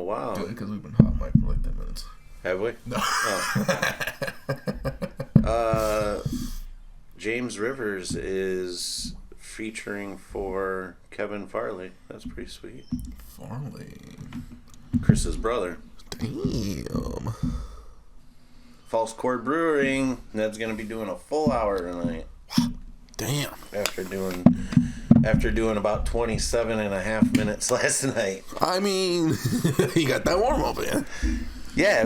wow. Because we've been hot mic for like 10 minutes. Have we? No. Oh. James Rivers is featuring for Kevin Farley. That's pretty sweet. Farley. Chris's brother. Damn. False Chord Brewing. Ned's going to be doing a full hour tonight. Damn. After doing about 27 and a half minutes last night. I mean, he got that warm up in. Yeah,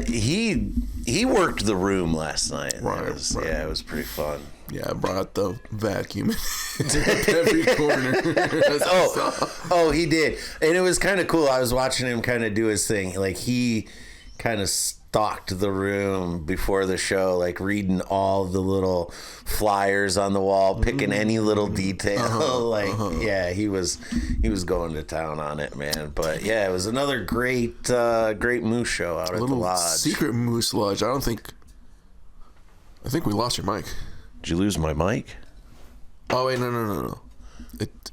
he worked the room last night. Right. Yeah, it was pretty fun. Yeah, I brought the vacuum to every corner. Oh, he did. And it was kind of cool. I was watching him kind of do his thing. Like, he kind of stalked the room before the show, like reading all the little flyers on the wall, picking any little detail. Yeah, he was going to town on it, man. But yeah, it was another great moose show out at the lodge. Secret moose lodge. I think we lost your mic. Did you lose my mic? Oh wait, no.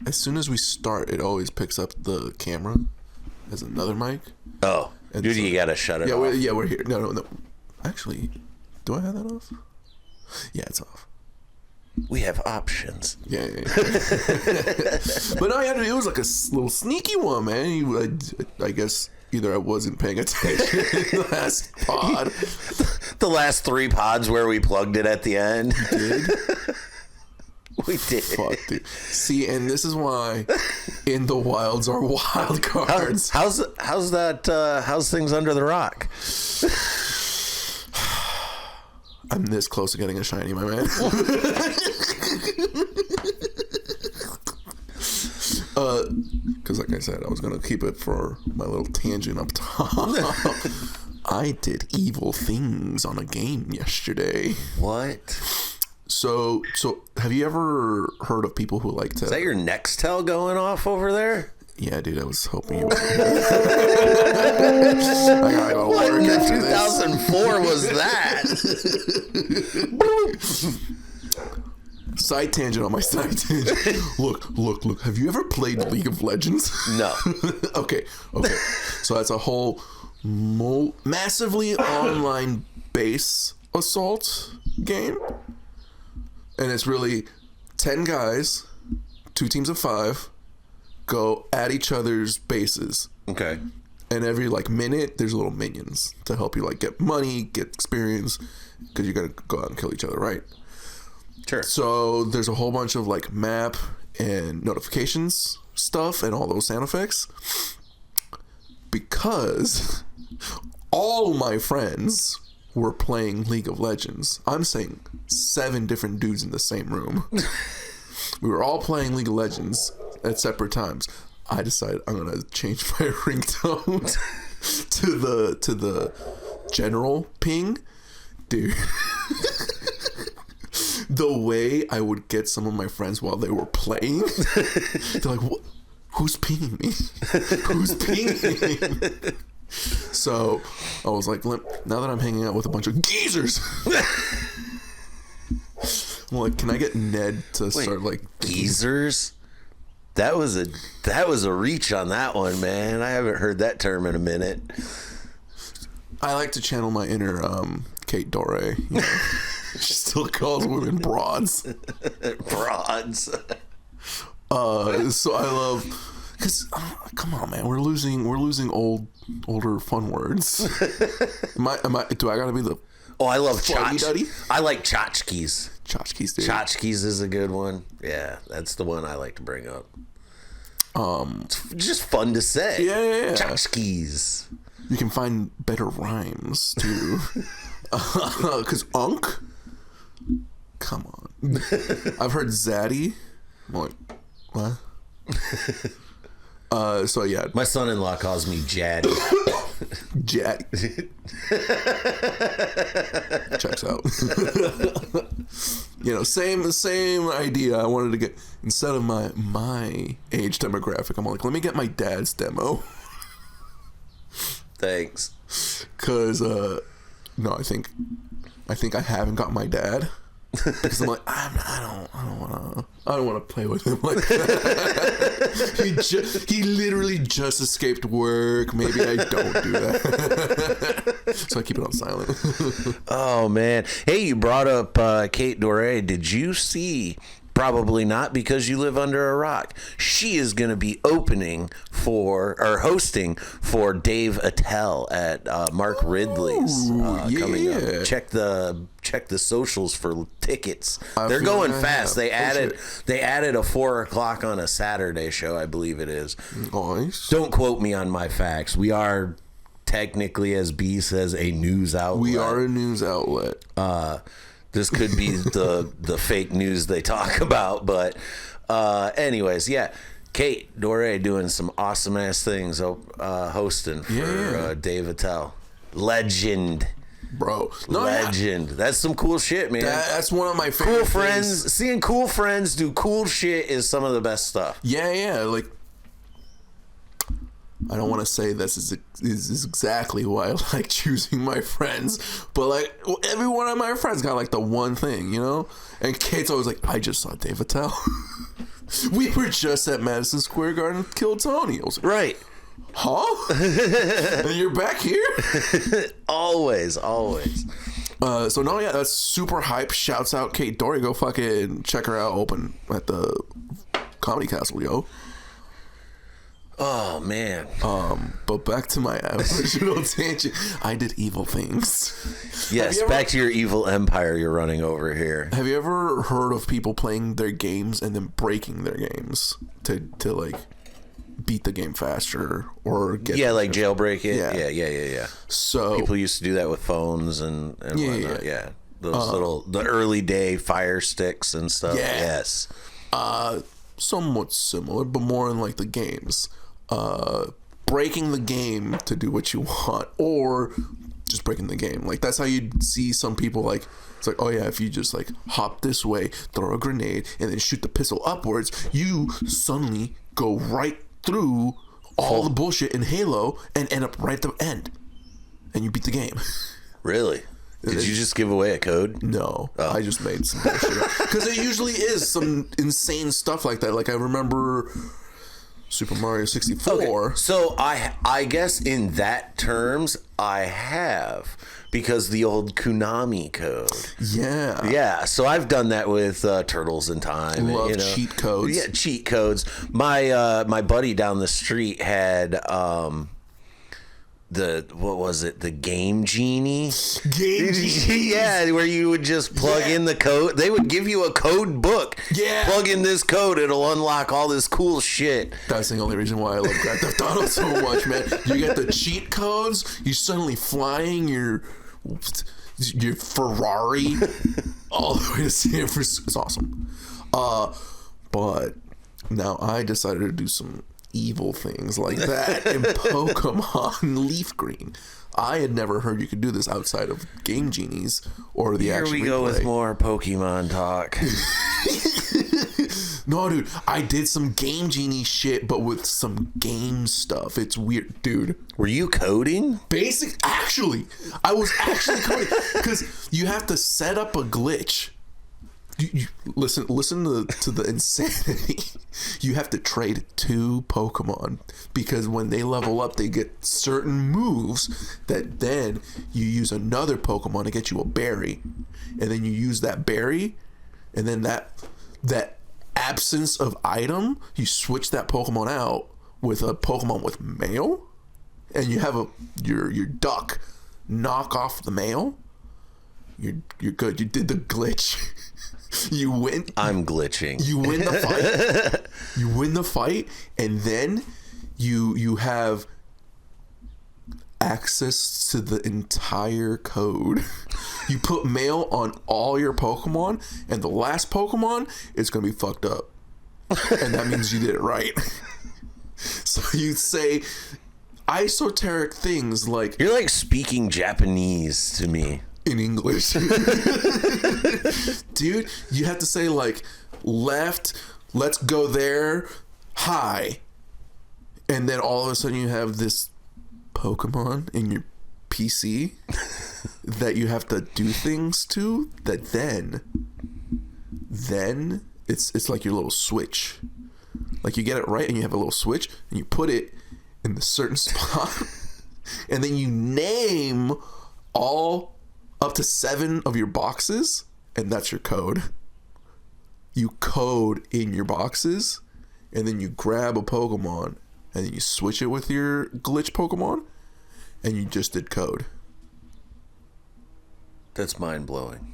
As soon as we start, it always picks up the camera as another mic. Oh, dude, you gotta shut it off. We're here. No. Actually, do I have that off? Yeah, it's off. We have options. Yeah. But no, it was like a little sneaky one, man. I guess either I wasn't paying attention in the last pod. The last 3 pods where we plugged it at the end. Did? We did. Fuck, dude. See, and this is why in the wilds are wild cards. How's things under the rock? I'm this close to getting a shiny, my man. Because like I said, I was going to keep it for my little tangent up top. I did evil things on a game yesterday. What? So have you ever heard of people who like to... Is that your Nextel going off over there? Yeah, dude, I was hoping you would. I gotta go What work in after 2004 was that? Side tangent on my side tangent. Look. Have you ever played League of Legends? No. Okay. So that's a whole massively online base assault game. And it's really 10 guys, 2 teams of 5, go at each other's bases. Okay. And every minute, there's little minions to help you get money, get experience, because you're gonna go out and kill each other, right? Sure. So there's a whole bunch of map and notifications stuff and all those sound effects, because all my friends were playing League of Legends. I'm saying 7 different dudes in the same room. We were all playing League of Legends at separate times. I decided I'm gonna change my ringtone to the general ping, dude. The way I would get some of my friends while they were playing, they're like, "What? Who's pinging me? Who's pinging me?" So I was like, now that I'm hanging out with a bunch of geezers, I'm like, can I get Ned to start geezers? That was a reach on that one, man. I haven't heard that term in a minute. I like to channel my inner Kate Dore. She still calls women broads. Broads. So I love, because come on, man, we're losing older fun words. Do I gotta be the? Oh, I love tchotchke. I like tchotchkes. Tchotchkes, dude. Tchotchkes is a good one. Yeah, that's the one I like to bring up. It's just fun to say. Yeah. Tchotchkes. You can find better rhymes too. Because unk. Come on. I've heard zaddy. I'm like, what? So yeah. My son-in-law calls me Jaddy. Jack. Checks out. Same idea. I wanted to get, instead of my age demographic, I'm like, let me get my dad's demo. Thanks. Cause no, I think I haven't got my dad. because I'm like, I don't want to play with him like that. He literally just escaped work. Maybe I don't do that. So I keep it on silent. Oh man, hey, you brought up Kate Doré. Did you see? Probably not, because you live under a rock. She is going to be hosting for Dave Attell at Mark Ridley's coming up. Check the socials for tickets. They're going fast. They added a 4:00 on a Saturday show, I believe it is. Nice. Don't quote me on my facts. We are technically, as B says, a news outlet. We are a news outlet. This could be the fake news they talk about, but anyways, yeah. Kate Doré doing some awesome ass things, hosting for Dave Attell. Legend. Bro. Legend. That's some cool shit, man. That's one of my favorite cool friends. things. Seeing cool friends do cool shit is some of the best stuff. Yeah. Like, I don't want to say this is exactly why I like choosing my friends, but like every one of my friends got like the one thing, you know? And Kate's always like, I just saw Dave Attell. We were just at Madison Square Garden with Kill Tony. I was like, right. Huh? And you're back here? Always. So no, yeah, that's super hype. Shouts out Kate Doré. Go fucking check her out. Open at the Comedy Castle, yo. Oh man. But back to my original tangent. I did evil things. Yes, back to your evil empire you're running over here. Have you ever heard of people playing their games and then breaking their games to like beat the game faster or get like jailbreak it? Yeah. So people used to do that with phones and whatnot. Yeah. Those the early day fire sticks and stuff. Yeah. Yes. Somewhat similar, but more in like the games. Breaking the game to do what you want, or just breaking the game. Like that's how you'd see some people like, it's like, oh yeah, if you just like hop this way, throw a grenade, and then shoot the pistol upwards, you suddenly go right through all the bullshit in Halo and end up right at the end, and you beat the game. Really? Did you just give away a code? No, I just made some bullshit because it usually is some insane stuff like that. Like I remember Super Mario 64. Okay. So I guess in that terms I have, because the old Konami code. Yeah. So I've done that with Turtles in Time. Love cheat codes. Yeah, cheat codes. My buddy down the street had what was it? The Game Genie? Game Genie? Yeah, where you would just plug in the code. They would give you a code book. Yeah. Plug in this code, it'll unlock all this cool shit. That's the only reason why I love Grand Theft Auto so much, man. You get the cheat codes, you're suddenly flying your Ferrari all the way to San Francisco. It's awesome. But now I decided to do some evil things like that in Pokemon Leaf Green. I had never heard you could do this outside of Game Genies or the actual. Here we go with more Pokemon talk. No, dude, I did some Game Genie shit, but with some game stuff. It's weird, dude. Were you coding? Actually, I was actually coding because you have to set up a glitch. You listen to the insanity. You have to trade 2 Pokemon because when they level up, they get certain moves that then you use another Pokemon to get you a berry, and then you use that berry, and then that absence of item, you switch that Pokemon out with a Pokemon with mail, and you have your duck knock off the mail. You're good. You did the glitch. You win. I'm glitching. You win the fight. You win the fight, and then you have access to the entire code. You put mail on all your Pokemon, and the last Pokemon is gonna be fucked up, and that means you did it right. So you say esoteric things like, you're like speaking Japanese to me. In English. Dude, you have to say like left, let's go there, hi. And then all of a sudden you have this Pokemon in your PC that you have to do things to that then then it's like your little switch. Like you get it right and you have a little switch and you put it in the certain spot and then you name all up to 7 of your boxes and that's your code. You code in your boxes and then you grab a Pokemon and then you switch it with your glitch Pokemon and you just did code. That's mind-blowing.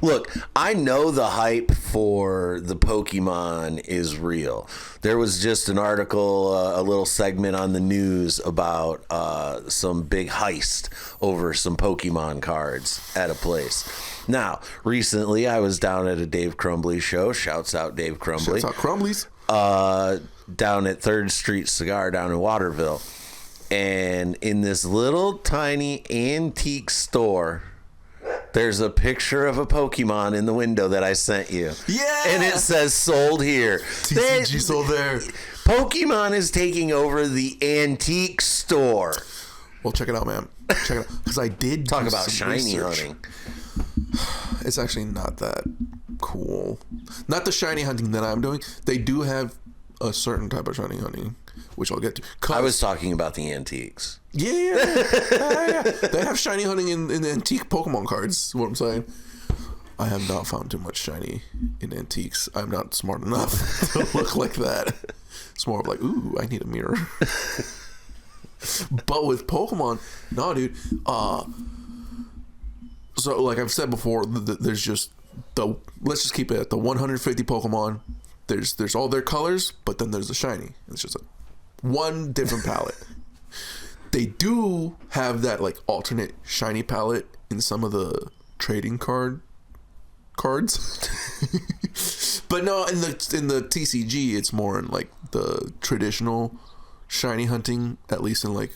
Look, I know the hype for the Pokemon is real. There was just an article, a little segment on the news about some big heist over some Pokemon cards at a place. Now, recently I was down at a Dave Crumbly show. Shouts out Dave Crumbly. Shouts out Crumblies. Down at 3rd Street Cigar down in Waterville. And in this little tiny antique store, there's a picture of a Pokemon in the window that I sent you. Yeah! And it says sold here. TCG sold there. Pokemon is taking over the antique store. Well, check it out, man. Check it out. Because I did Talk do about some shiny research. hunting. It's actually not that cool. Not the shiny hunting that I'm doing. They do have a certain type of shiny hunting, which I'll get to. I was talking about the antiques. Yeah. They have shiny hunting in antique Pokemon cards, is what I'm saying. I have not found too much shiny in antiques. I'm not smart enough to look like that. It's more of like, ooh, I need a mirror. But with Pokemon, no, dude. So like I've said before, there's just let's just keep it at the 150 Pokemon. There's all their colors, but then there's the shiny. It's just one different palette. They do have that like alternate shiny palette in some of the trading cards. But no, in the TCG, it's more in like the traditional shiny hunting, at least in like,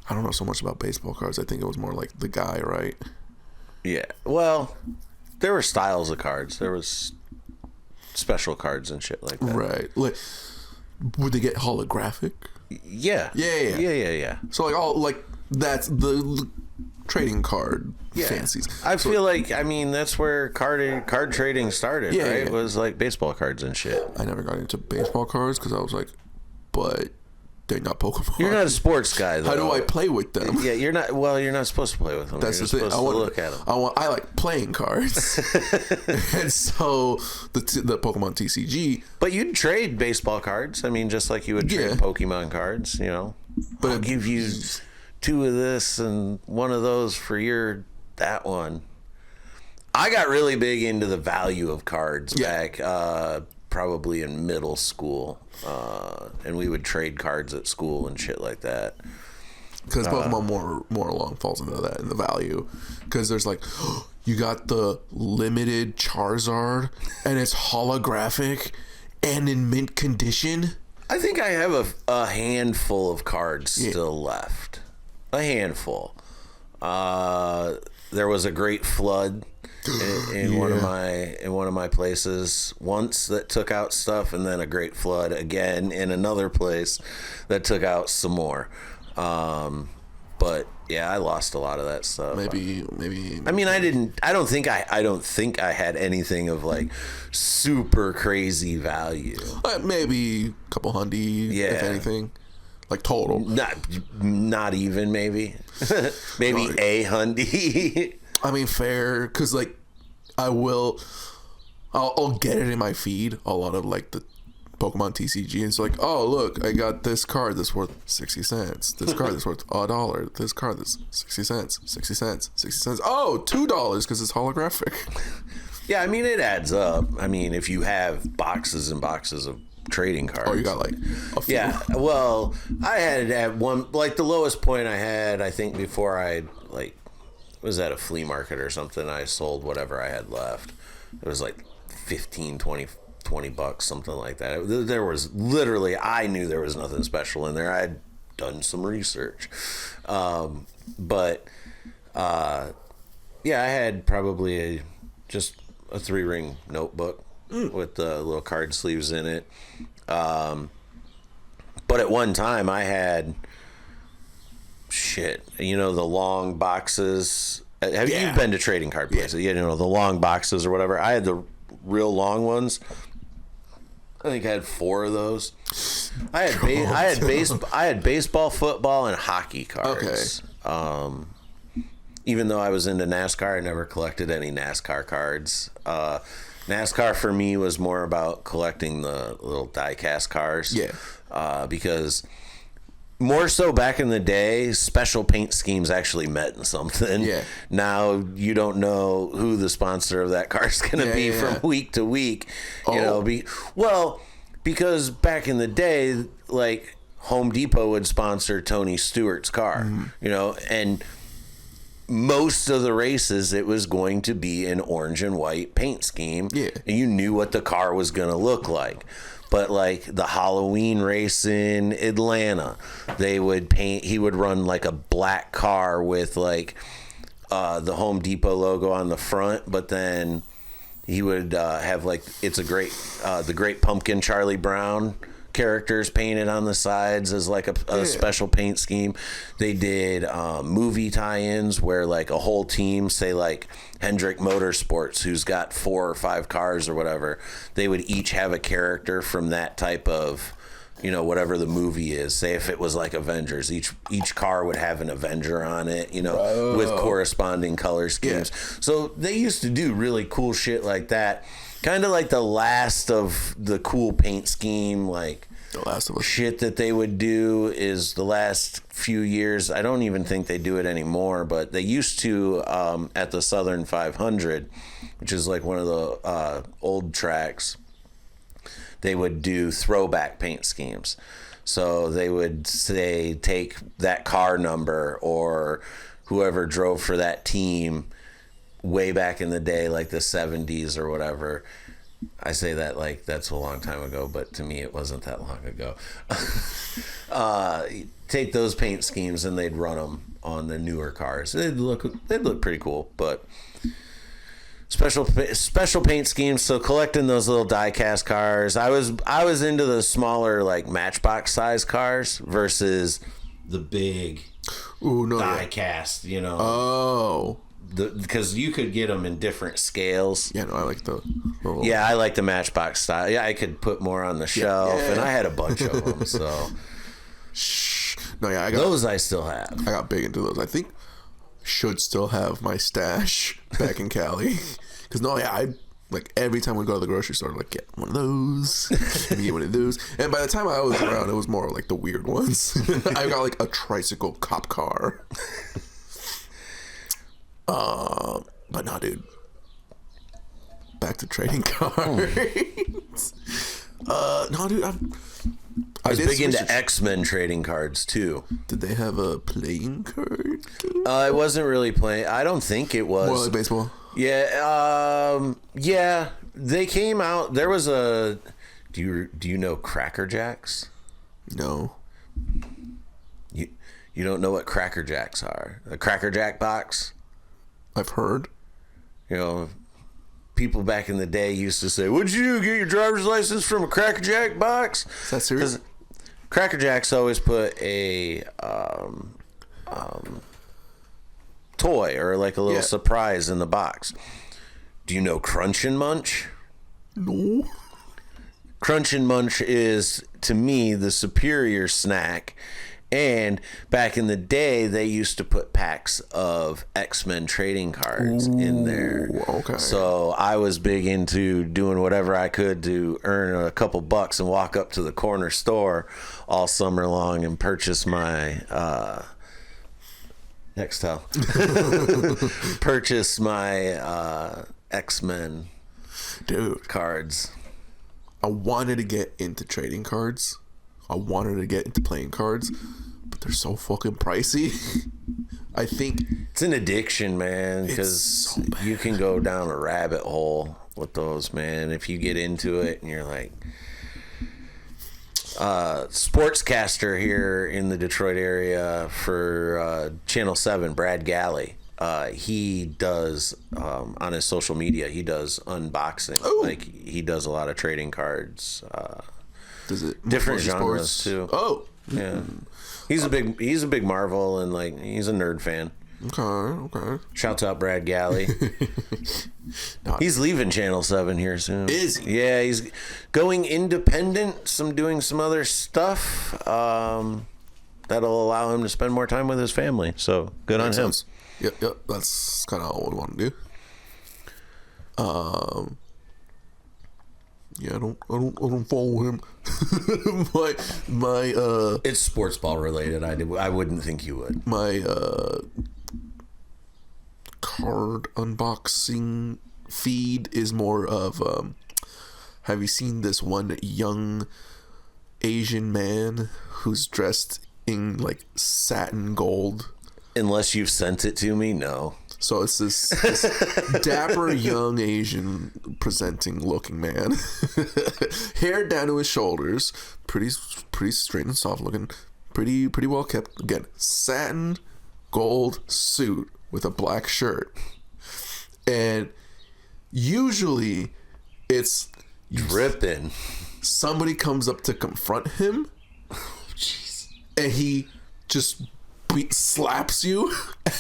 I don't know so much about baseball cards. I think it was more like the guy, right? Yeah. Well, there were styles of cards. There was special cards and shit like that. Right. Like, would they get holographic? Yeah. Yeah. So like all like that's the trading card fancies. I feel like, I mean, that's where card trading started, Yeah, right? yeah. It was like baseball cards and shit. I never got into baseball cards because I was like, but they're not Pokemon. You're not a sports guy, though. How do I play with them? Yeah, you're not. Well, you're not supposed to play with them. That's you're the thing. supposed to look at them. I like playing cards, and so the Pokemon TCG. But you'd trade baseball cards. I mean, just like you would trade Yeah. Pokemon cards. You know, But I'll give you 2 of this and 1 of those for that one. I got really big into the value of cards back probably in middle school, and we would trade cards at school and shit like that. Because Pokemon more along falls into that in the value. Because there's like, you got the limited Charizard and it's holographic and in mint condition. I think I have a handful of cards still left. A handful. There was a great flood in one of my places once that took out stuff, and then a great flood again in another place that took out some more. But yeah, I lost a lot of that stuff. Maybe. I mean, I don't think I had anything of like super crazy value. Maybe a couple hundy, if anything. Like total. Not even maybe. Maybe a hundy. I mean, fair, because like I'll get it in my feed a lot of like the Pokemon TCG, and it's like, oh look, I got this card that's worth 60 cents. This card that's worth $1. This card that's 60 cents, 60 cents, 60 cents. Oh, $2 because it's holographic. Yeah, I mean it adds up. I mean, if you have boxes and boxes of trading cards. Oh, you got like a few. Yeah, well, I had at one, like the lowest point I had, I think before I like was at a flea market or something, I sold whatever I had left. It was like 15, 20 bucks, something like that. There was literally, I knew there was nothing special in there. I had done some research. But yeah, I had probably just a 3-ring notebook with the little card sleeves in it. But at one time I had the long boxes Have you been to trading card places? You know, the long boxes or whatever. I had the real long ones. I think I had 4 of those. I had baseball, football, and hockey cards. Okay. Even though I was into NASCAR, I never collected any NASCAR cards. NASCAR for me was more about collecting the little die-cast cars. Yeah. Because more so back in the day, special paint schemes actually meant something. Yeah. Now you don't know who the sponsor of that car is going to be from week to week. You know, because back in the day, like Home Depot would sponsor Tony Stewart's car, you know, and most of the races it was going to be an orange and white paint scheme. Yeah. And you knew what the car was going to look like. But like the Halloween race in Atlanta, he would run like a black car with like the Home Depot logo on the front, but then he would have like the Great Pumpkin Charlie Brown characters painted on the sides as like a special paint scheme. They did movie tie-ins where like a whole team, say like Hendrick Motorsports, who's got 4 or 5 cars or whatever, they would each have a character from that type of, you know, whatever the movie is. Say if it was like Avengers, each car would have an Avenger on it, you know, with corresponding color schemes. So they used to do really cool shit like that. Kind of like the last of the cool paint scheme, like The Last of Us shit that they would do is the last few years. I don't even think they do it anymore, but they used to at the Southern 500, which is like one of the old tracks. They would do throwback paint schemes. So they would say, take that car number or whoever drove for that team way back in the day, like the 70s or whatever. I say that like that's a long time ago, but to me it wasn't that long ago. Take those paint schemes and they'd run them on the newer cars. They'd look pretty cool, but special paint schemes. So collecting those little die-cast cars, I was into the smaller like Matchbox size cars versus the big die-cast. You know. Oh. Because you could get them in different scales. Yeah, no, I like the little... Yeah, I like the Matchbox style. Yeah, I could put more on the shelf, and I had a bunch of them. So, no, yeah, I still have. I got big into those. I think should still have my stash back in Cali. Because I like every time we go to the grocery store, like get one of those, and get one of those. And by the time I was around, it was more like the weird ones. I got like a tricycle cop car. But no, dude. Back to trading cards. No, dude. I was big into X-Men trading cards too. Did they have a playing card game? It wasn't really playing. I don't think it was. More like baseball. Yeah. Yeah. They came out. There was a. Do you know Cracker Jacks? No. You don't know what Cracker Jacks are? A Cracker Jack box. I've heard. You know, people back in the day used to say, "What'd you do? Get your driver's license from a Cracker Jack box?" Is that serious? Cracker Jacks always put a toy or like a little surprise in the box. Do you know Crunch and Munch? No. Crunch and Munch is, to me, the superior snack. And back in the day, they used to put packs of X-Men trading cards in there. Okay. So I was big into doing whatever I could to earn a couple bucks and walk up to the corner store all summer long and purchase my purchase my X-Men cards. I wanted to get into trading cards. I wanted to get into playing cards, but they're so fucking pricey. I think it's an addiction, man, because so you can go down a rabbit hole with those, man. If you get into it and you're like, sportscaster here in the Detroit area for Channel 7, Brad Galley. He does on his social media, he does unboxing. Ooh. Like he does a lot of trading cards. Does it different genres too? Oh, yeah. He's a big Marvel and like he's a nerd fan. Okay. Shouts out Brad Galley. He's leaving Channel 7 here soon. Is he? Yeah, he's going independent, doing some other stuff. That'll allow him to spend more time with his family. So good on him. Yep. That's kind of all we want to do. Yeah, I don't follow him. my It's sports ball related. I wouldn't think you would. My card unboxing feed is more of have you seen this one young Asian man who's dressed in like satin gold? Unless you've sent it to me, no. So it's this dapper young Asian presenting looking man, hair down to his shoulders, pretty straight and soft looking, pretty well kept. Again, satin gold suit with a black shirt, and usually it's Dripping. somebody comes up to confront him, and he just slaps you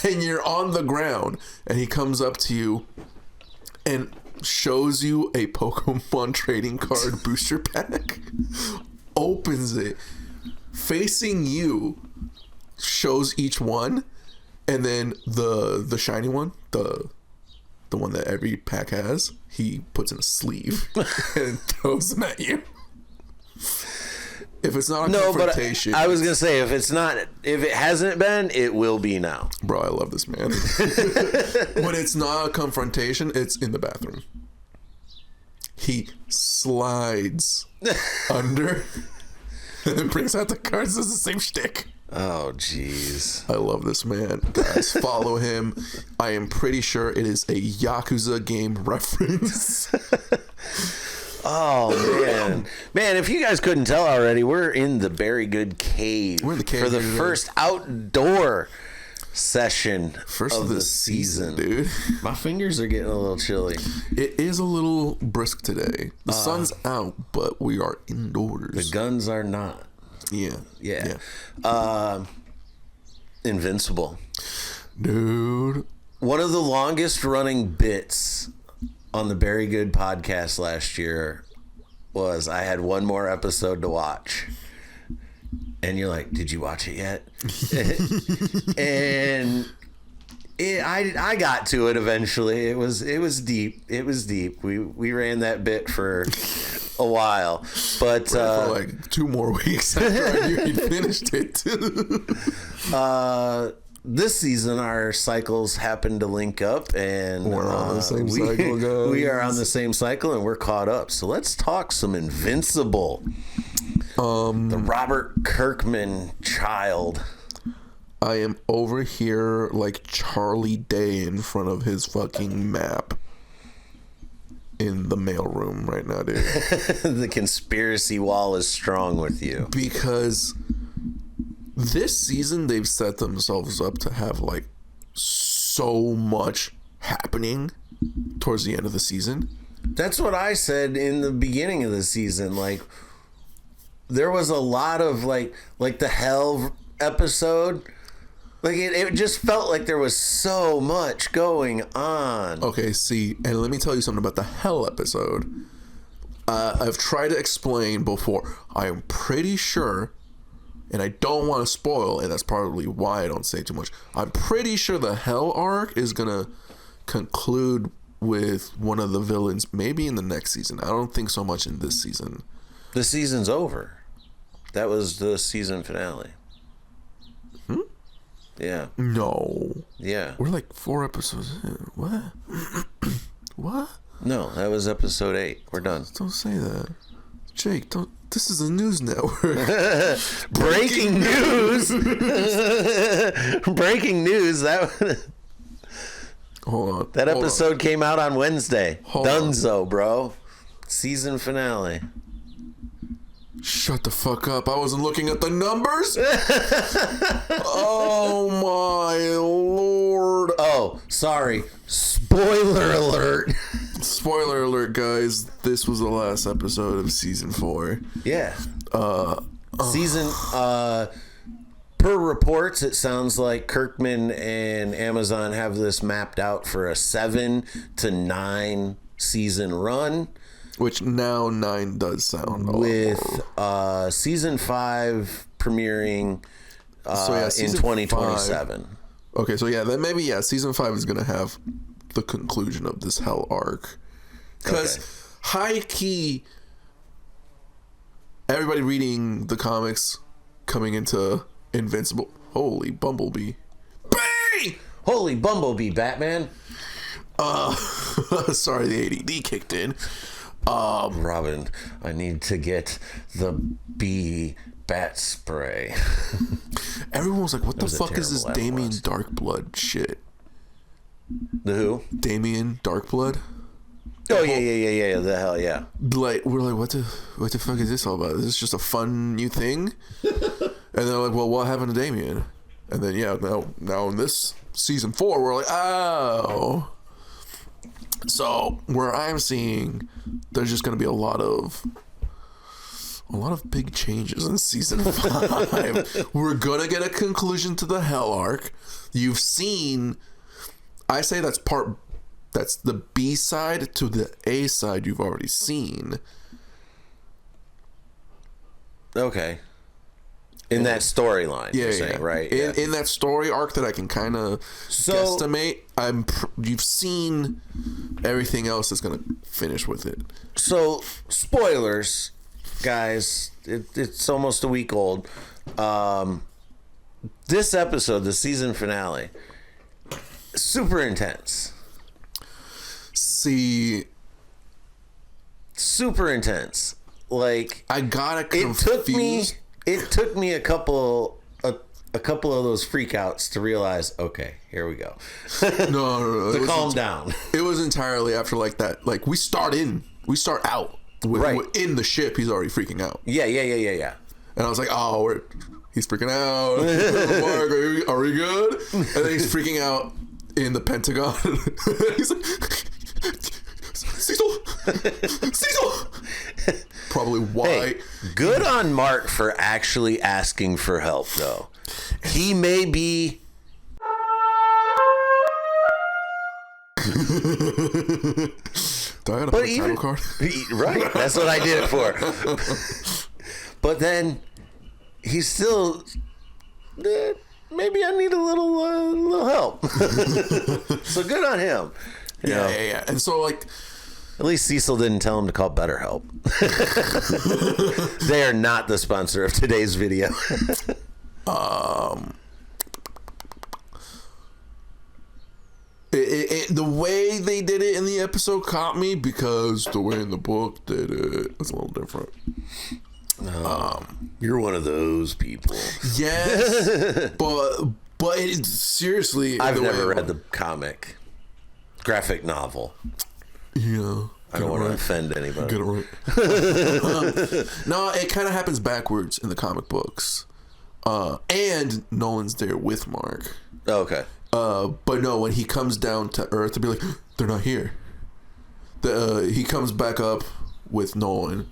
and you're on the ground, and he comes up to you and shows you a Pokemon trading card booster pack, opens it, facing you, shows each one, and then the shiny one, the one that every pack has, he puts in a sleeve and throws them at you. If it's not a confrontation, but I was gonna say if it hasn't been, it will be now. Bro, I love this man. When it's not a confrontation, it's in the bathroom. He slides under and then brings out the cards. It's the same shtick. Oh, jeez. I love this man. Guys, follow him. I am pretty sure it is a Yakuza game reference. Oh, man, if you guys couldn't tell already, we're in the Very Good Cave. We're in the cave for the first outdoor session of the season, dude. My fingers are getting a little chilly. It is a little brisk today. The sun's out, but we are indoors. The guns are not. Yeah. Invincible. Dude. One of the longest running bits on the Very Good podcast last year was I had one more episode to watch. And you're like, did you watch it yet? And I got to it eventually. It was deep. It was deep. We ran that bit for a while, but for like 2 more weeks after I knew he'd finished it too. This season our cycles happened to link up, and we're on the same cycle, guys. We are on the same cycle, and we're caught up. So let's talk some Invincible. The Robert Kirkman child. I am over here like Charlie Day in front of his fucking map in the mailroom right now, dude. The conspiracy wall is strong with you. Because this season they've set themselves up to have like so much happening towards the end of the season. That's what I said in the beginning of the season. Like, there was a lot of like the Hell episode. Like it just felt like there was so much going on. Okay, see, and let me tell you something about the Hell episode. I've tried to explain before. I am pretty sure, and I don't want to spoil, and that's probably why I don't say too much. I'm pretty sure the Hell arc is gonna conclude with one of the villains, maybe in the next season. I don't think so much in this season. The season's over. That was the season finale. Yeah. No. Yeah. We're like 4 episodes in. What? What? No, that was episode 8. We're done. Don't say that. Jake, don't. This is a news network. Breaking news. Breaking news. Hold on. That Hold episode on. came out on Wednesday. Hold Dunzo, bro. Season finale. Shut the fuck up. I wasn't looking at the numbers. Oh my lord. Oh, sorry. Spoiler alert. Spoiler alert, guys. This was the last episode of season 4. Yeah. Season per reports, it sounds like Kirkman and Amazon have this mapped out for a 7 to 9 season run. Which now 9 does sound with season 5 premiering in 2027. 5. Okay, so yeah, then maybe season 5 is gonna have the conclusion of this hell arc, because high key, everybody reading the comics coming into Invincible. Holy Bumblebee! Bang! Holy Bumblebee, Batman! Sorry, the ADD kicked in. Robin, I need to get the bee bat spray. Everyone was like, what the fuck is this terrible Damien Darkblood shit? The who? Damien Darkblood? Oh, yeah. The hell, yeah. Like, we're like, what the fuck is this all about? Is this just a fun new thing? And they're like, well, what happened to Damien? And then, now in this season 4, we're like, oh. So, where I'm seeing, there's just going to be a lot of big changes in season 5. We're going to get a conclusion to the Hell arc. You've seen, I say that's the B side to the A side you've already seen. Okay. In that storyline, you're saying, right? In that story arc that I can kind of guesstimate, you've seen everything else that's going to finish with it. So, spoilers, guys. It's almost a week old. This episode, the season finale, super intense. See, super intense. Like, I gotta confuse. It took me a couple of those freakouts to realize, okay, here we go. No. To calm down. It was entirely after like that. Like we start out in the ship. He's already freaking out. Yeah. And I was like, oh, he's freaking out. Mark, are we good? And then he's freaking out in the Pentagon. He's like, Cecil. Probably why. Hey, good on Mark for actually asking for help, though. He may be. Do I gotta put a title card? Right, that's what I did it for. But then he's still. Maybe I need a little help. So good on him. Yeah. And so like. At least Cecil didn't tell him to call BetterHelp. They are not the sponsor of today's video. The way they did it in the episode caught me because the way in the book did it was a little different. You're one of those people. Yes, but seriously, I've never read the comic graphic novel. Yeah. I don't want to offend anybody. Get it right. No, it kind of happens backwards in the comic books. And Nolan's there with Mark. Okay. But no, when he comes down to Earth to be like, they're not here. He comes back up with Nolan,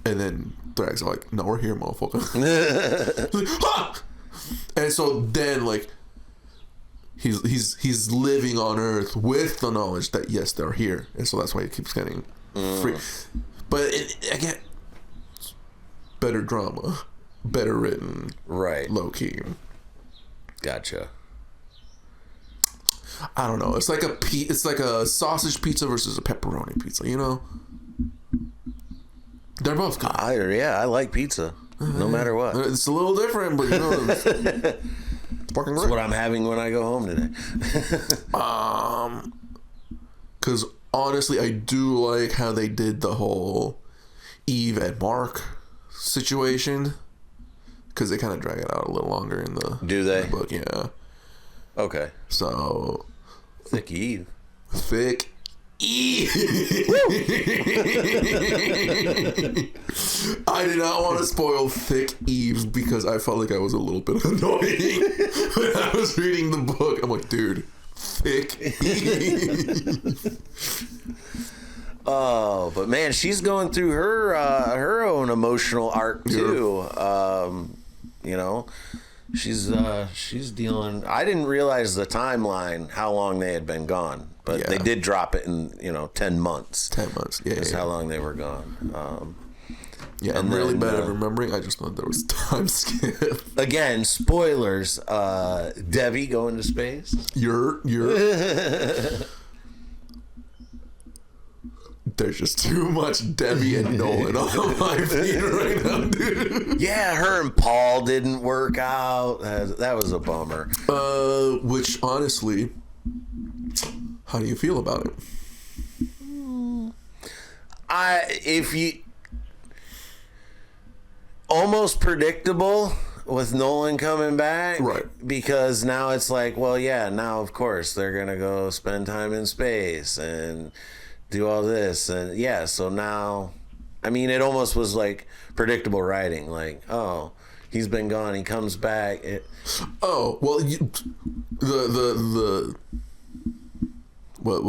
and then Thrax are like, no, we're here, motherfucker. Like, ha! And so then, like, he's living on Earth with the knowledge that yes, they're here, and so that's why he keeps getting free. But again, better drama, better written, right? Low key. Gotcha. I don't know. It's like a sausage pizza versus a pepperoni pizza. You know, they're both good. I like pizza, no matter what. It's a little different, but you know. That's what I'm having when I go home today. Because honestly, I do like how they did the whole Eve and Mark situation. Because they kind of drag it out a little longer in the book, yeah. Okay. So Thick Eve. I did not want to spoil Thick Eve because I felt like I was a little bit annoying when I was reading the book. I'm like, dude, Thick Eve. Oh, but man, she's going through her own emotional arc too. You know, she's dealing. I didn't realize the timeline, how long they had been gone, but Yeah. they did drop it in 10 months. 10 months. Yeah, That's yeah. how long they were gone. Yeah, and I'm really then, bad at remembering. I just thought there was time skip. Again, spoilers. Debbie going to space. You're There's just too much Debbie and Nolan on my feet right now, dude. Yeah, her and Paul didn't work out. That was a bummer. Which honestly, how do you feel about it? If you almost predictable with Nolan coming back, Right. Because now it's like, well, yeah, now of course they're gonna go spend time in space and do all this, and yeah, so now, I mean, it almost was like predictable writing, like, oh, he's been gone, he comes back. Oh well, the what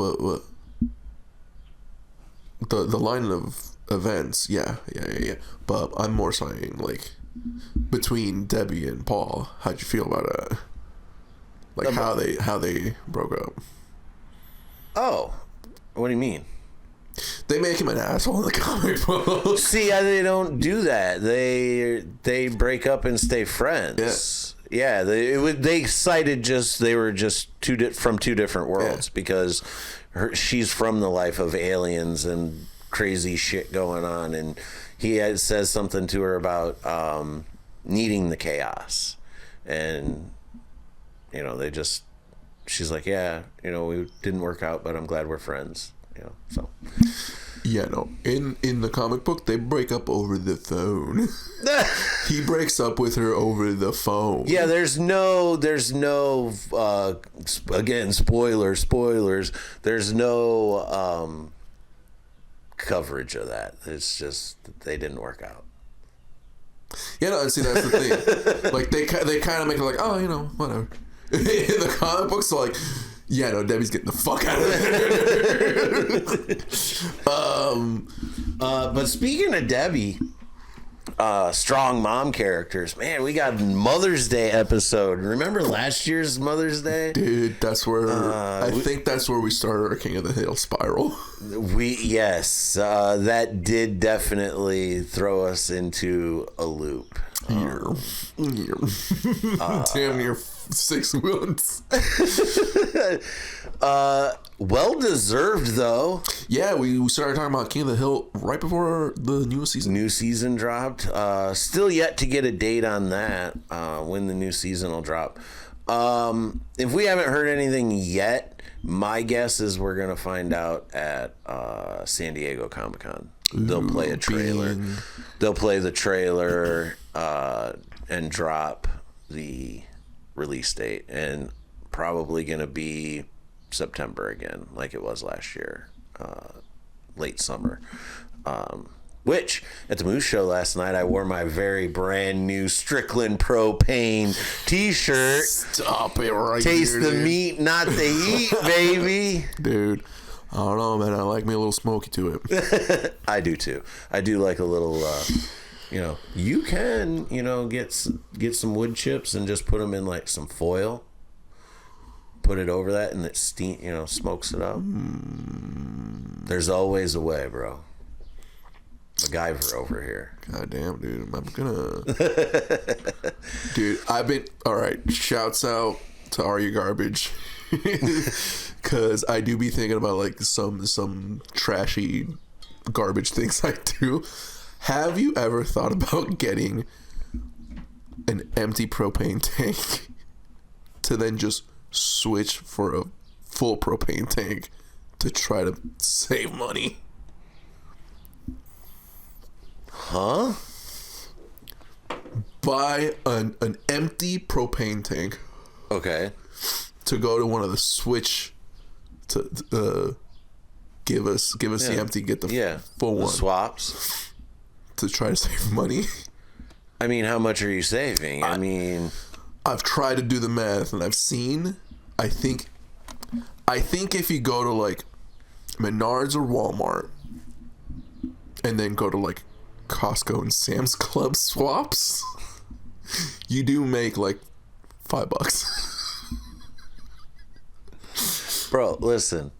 the line of events, yeah. But I'm more saying like between Debbie and Paul, how'd you feel about it? Like how they broke up. Oh, what do you mean? They make him an asshole in the comic book. See, they don't do that. They break up and stay friends. Yeah, they cited they were just from two different worlds, because she's from the life of aliens and crazy shit going on, and he says something to her about needing the chaos, and she's like, yeah, we didn't work out, but I'm glad we're friends. So. Yeah, no. In the comic book, they break up over the phone. He breaks up with her over the phone. Yeah, there's no again, spoilers. There's no coverage of that. It's just they didn't work out. Yeah, no, see, that's the thing. Like they kind of make it like, oh, whatever. In the comic books, so like, yeah, no, Debbie's getting the fuck out of there. But speaking of Debbie, strong mom characters, man, we got Mother's Day episode. Remember last year's Mother's Day? Dude, that's where I think that's where we started our King of the Hill spiral. That did definitely throw us into a loop. Damn near 6 months. Well deserved though. Yeah, we started talking about King of the Hill right before the new season. New season dropped. Still yet to get a date on that. When the new season will drop. If we haven't heard anything yet, my guess is we're gonna find out at San Diego Comic-Con. They'll play a trailer. They'll play the trailer and drop the release date, and probably gonna be September again, like it was last year, late summer. Which at the Moose Show last night, I wore my very brand new Strickland Propane T-shirt. Stop it right Taste here, the dude. meat, not the heat, baby. Dude, I don't know, man. I like me a little smoky to it. I do too. I do like a little. You can get some wood chips and just put them in like some foil. Put it over that, and it smokes it up. There's always a way, bro. MacGyver over here. God damn, dude. I'm gonna. Dude, all right. Shouts out to Are You Garbage, because I do be thinking about like some trashy garbage things I do. Have you ever thought about getting an empty propane tank to then just switch for a full propane tank to try to save money? Huh? Buy an empty propane tank Okay. to go to one of the switch to give us the empty, get the full The one swaps. to try to save money. I mean, how much are you saving? I mean, I've tried to do the math and I've seen. I think if you go to like Menards or Walmart and then go to like Costco and Sam's Club swaps, you do make like $5. Bro, listen.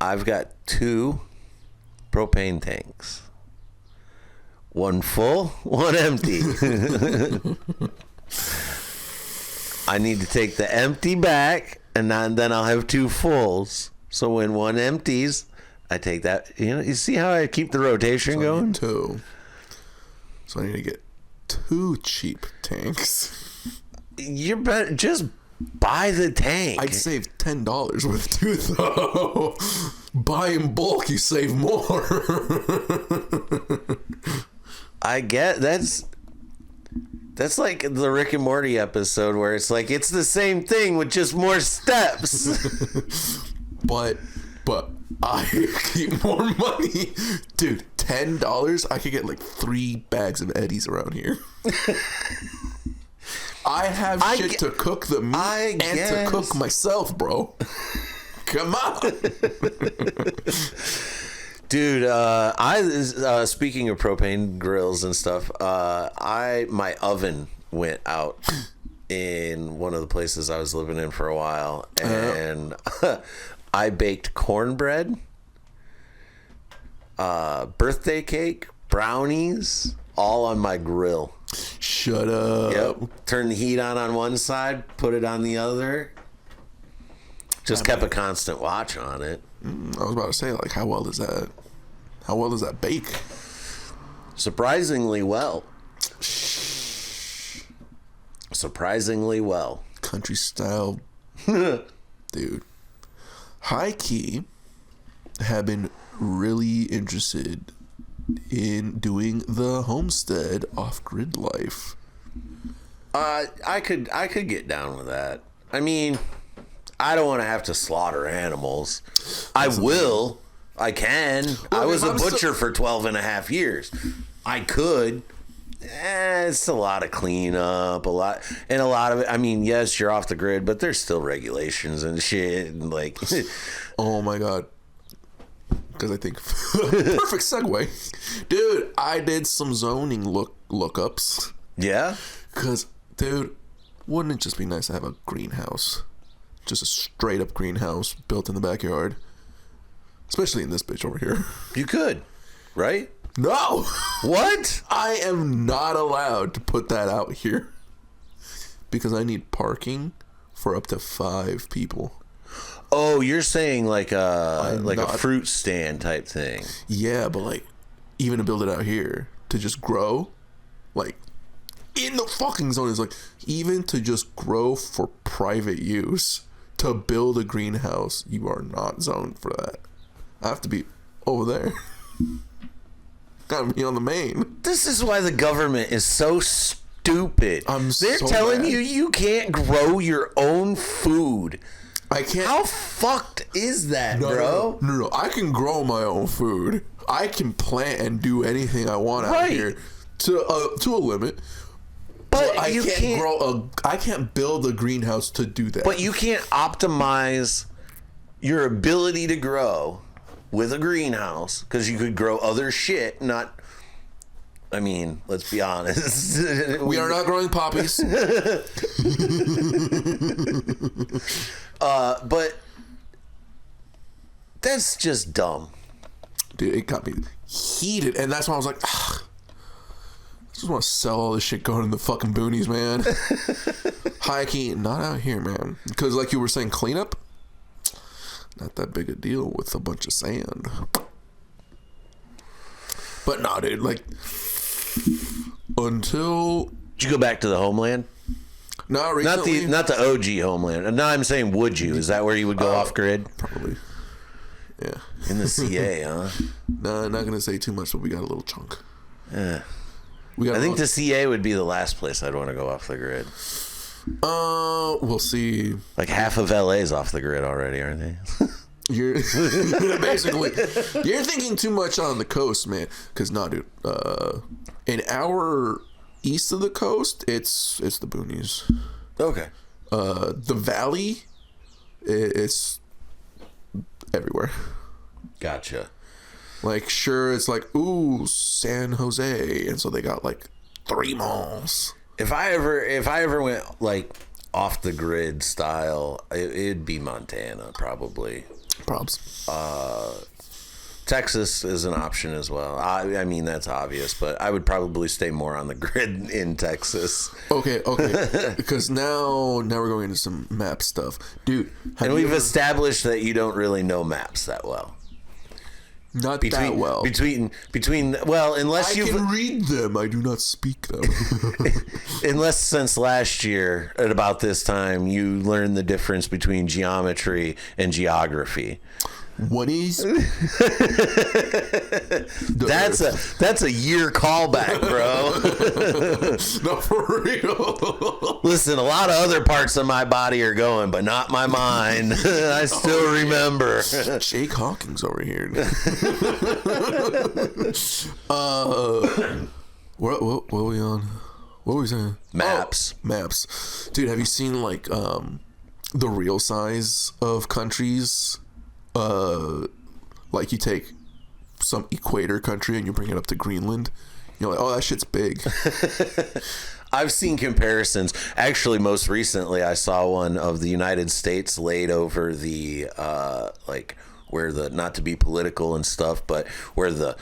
I've got 2 propane tanks. One full, one empty. I need to take the empty back, and then I'll have 2 fulls. So when one empties, I take that. You see how I keep the rotation going? 2. So I need to get 2 cheap tanks. You're better just buy the tank. I'd save $10 with 2 though. Buy in bulk, you save more. I get that's like the Rick and Morty episode where it's like it's the same thing with just more steps. but I keep more money. Dude, $10, I could get like 3 bags of Eddies around here. I have shit to cook the meat and to cook myself, bro. Come on. Dude, speaking of propane grills and stuff, my oven went out in one of the places I was living in for a while, and I baked cornbread, birthday cake, brownies, all on my grill. Shut up. Yep. Turn the heat on one side, put it on the other. Just kept a constant watch on it. I was about to say, like, how well does that bake? Surprisingly well. Surprisingly well. Country style. Dude. High key have been really interested in doing the homestead off-grid life. I could get down with that. I mean, I don't want to have to slaughter animals. I will. I can. Well, I was a butcher for 12 and a half years. I could. It's a lot of cleanup, a lot of it. I mean, yes, you're off the grid, but there's still regulations and shit. And like, oh my god. Because I think perfect segue, dude. I did some zoning lookups. Yeah. Because, dude, wouldn't it just be nice to have a greenhouse? Just a straight up greenhouse built in the backyard. Especially in this bitch over here. You could, right? No! What? I am not allowed to put that out here. Because I need parking for up to 5 people. Oh, you're saying like a fruit stand type thing. Yeah, but like, even to build it out here, to just grow, like, in the fucking zone is like, even to just grow for private use, to build a greenhouse, you are not zoned for that. I have to be over there. Gotta be on the main. This is why the government is so stupid. They're telling you you can't grow your own food. I can't. How fucked is that, bro? No. I can grow my own food. I can plant and do anything I want out here to a limit. But I can't build a greenhouse to do that. But you can't optimize your ability to grow with a greenhouse because you could grow other shit. I mean, let's be honest. We are not growing poppies. But that's just dumb. Dude, it got me heated. And that's why I was like, I just want to sell all this shit going in the fucking boonies, man. High key, not out here, man. Because like you were saying, cleanup, not that big a deal with a bunch of sand. But nah, dude, like, until... Did you go back to the homeland? No, recently. Not the OG homeland. Now I'm saying, would you? Is that where you would go off grid? Probably. Yeah. In the CA, huh? No, not gonna say too much, but we got a little chunk. Yeah. I think the CA would be the last place I'd want to go off the grid. We'll see. Like half of LA's off the grid already, aren't they? You're basically you're thinking too much on the coast, man. Because dude, an hour east of the coast, it's the boonies. Okay. The valley, it's everywhere. Gotcha. Like, sure, it's like, ooh, San Jose, and so they got like 3 malls. If I ever went like off the grid style, it'd be Montana probably. Props. Texas is an option as well. I mean, that's obvious, but I would probably stay more on the grid in Texas. Okay. Because now we're going into some map stuff, dude. And we've established that you don't really know maps that well. Not that well. Between well, unless I you can read them, I do not speak them. unless since last year at about this time you learned the difference between geometry and geography. What is? That's a year callback, bro. Not for real. Listen, a lot of other parts of my body are going, but not my mind. I still remember. Jake Hawkins over here. What are we on? What were we saying? Maps. Oh, maps. Dude, have you seen like the real size of countries? Like you take some equator country and you bring it up to Greenland. You're like, oh, that shit's big. I've seen comparisons. Actually, most recently, I saw one of the United States laid over the like where the, not to be political and stuff, but where the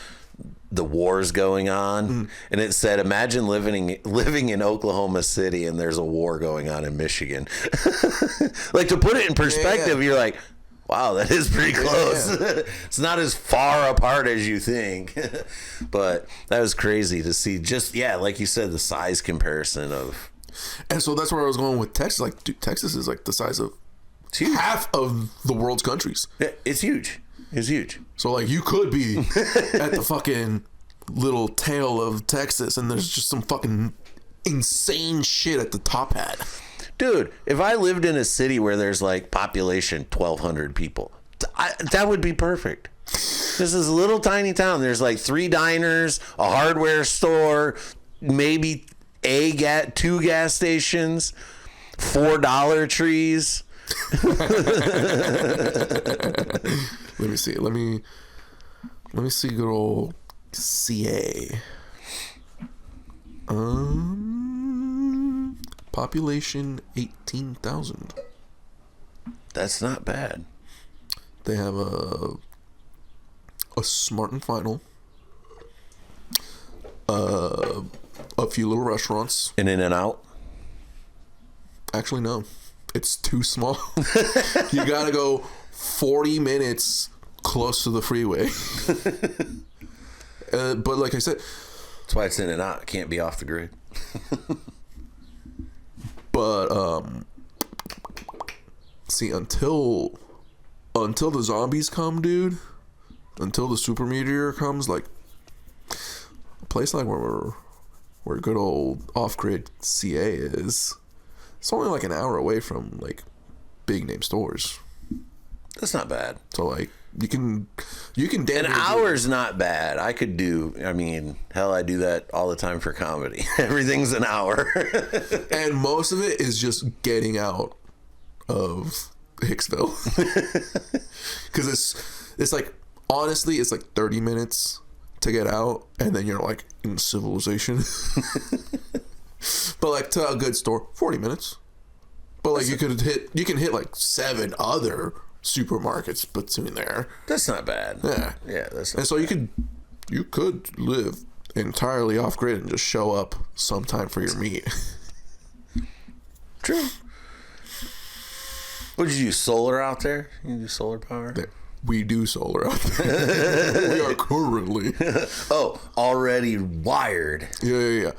war's going on, and it said, imagine living in Oklahoma City and there's a war going on in Michigan. Like, to put it in perspective, you're like, wow, that is pretty close. It's not as far apart as you think. But that was crazy to see, just, like you said, the size comparison of. And so that's where I was going with Texas. Like, dude, Texas is like the size of half of the world's countries. Yeah, it's huge. It's huge. So, like, you could be at the fucking little tail of Texas and there's just some fucking insane shit at the top hat. Dude, if I lived in a city where there's like population 1,200 people, that would be perfect. This is a little tiny town. There's like 3 diners, a hardware store, maybe 2 gas stations, 4 Dollar Trees. Let me see. Let me see good old CA. Population 18,000. That's not bad. They have a Smart and Final, a few little restaurants. An In-N-Out. Actually, no, it's too small. You gotta go 40 minutes close to the freeway. But like I said, that's why it's In-N-Out. It can't be off the grid. But see, until the zombies come, dude, until the super meteor comes, like a place like where good old off-grid CA is, it's only like an hour away from like big name stores. That's not bad. So like you can an hour's not bad. I could do, I mean, hell, I do that all the time for comedy. Everything's an hour. And most of it is just getting out of Hicksville. Because it's like, honestly, it's like 30 minutes to get out, and then you're like in civilization. But like to a good store, 40 minutes. But like you can hit like 7 other supermarkets between there. That's not bad. Yeah, that's not and so bad. you could live entirely off grid and just show up sometime for your meat. True. What did you do? Solar out there? You do solar power? We do solar out there. We are currently. Already wired. Yeah.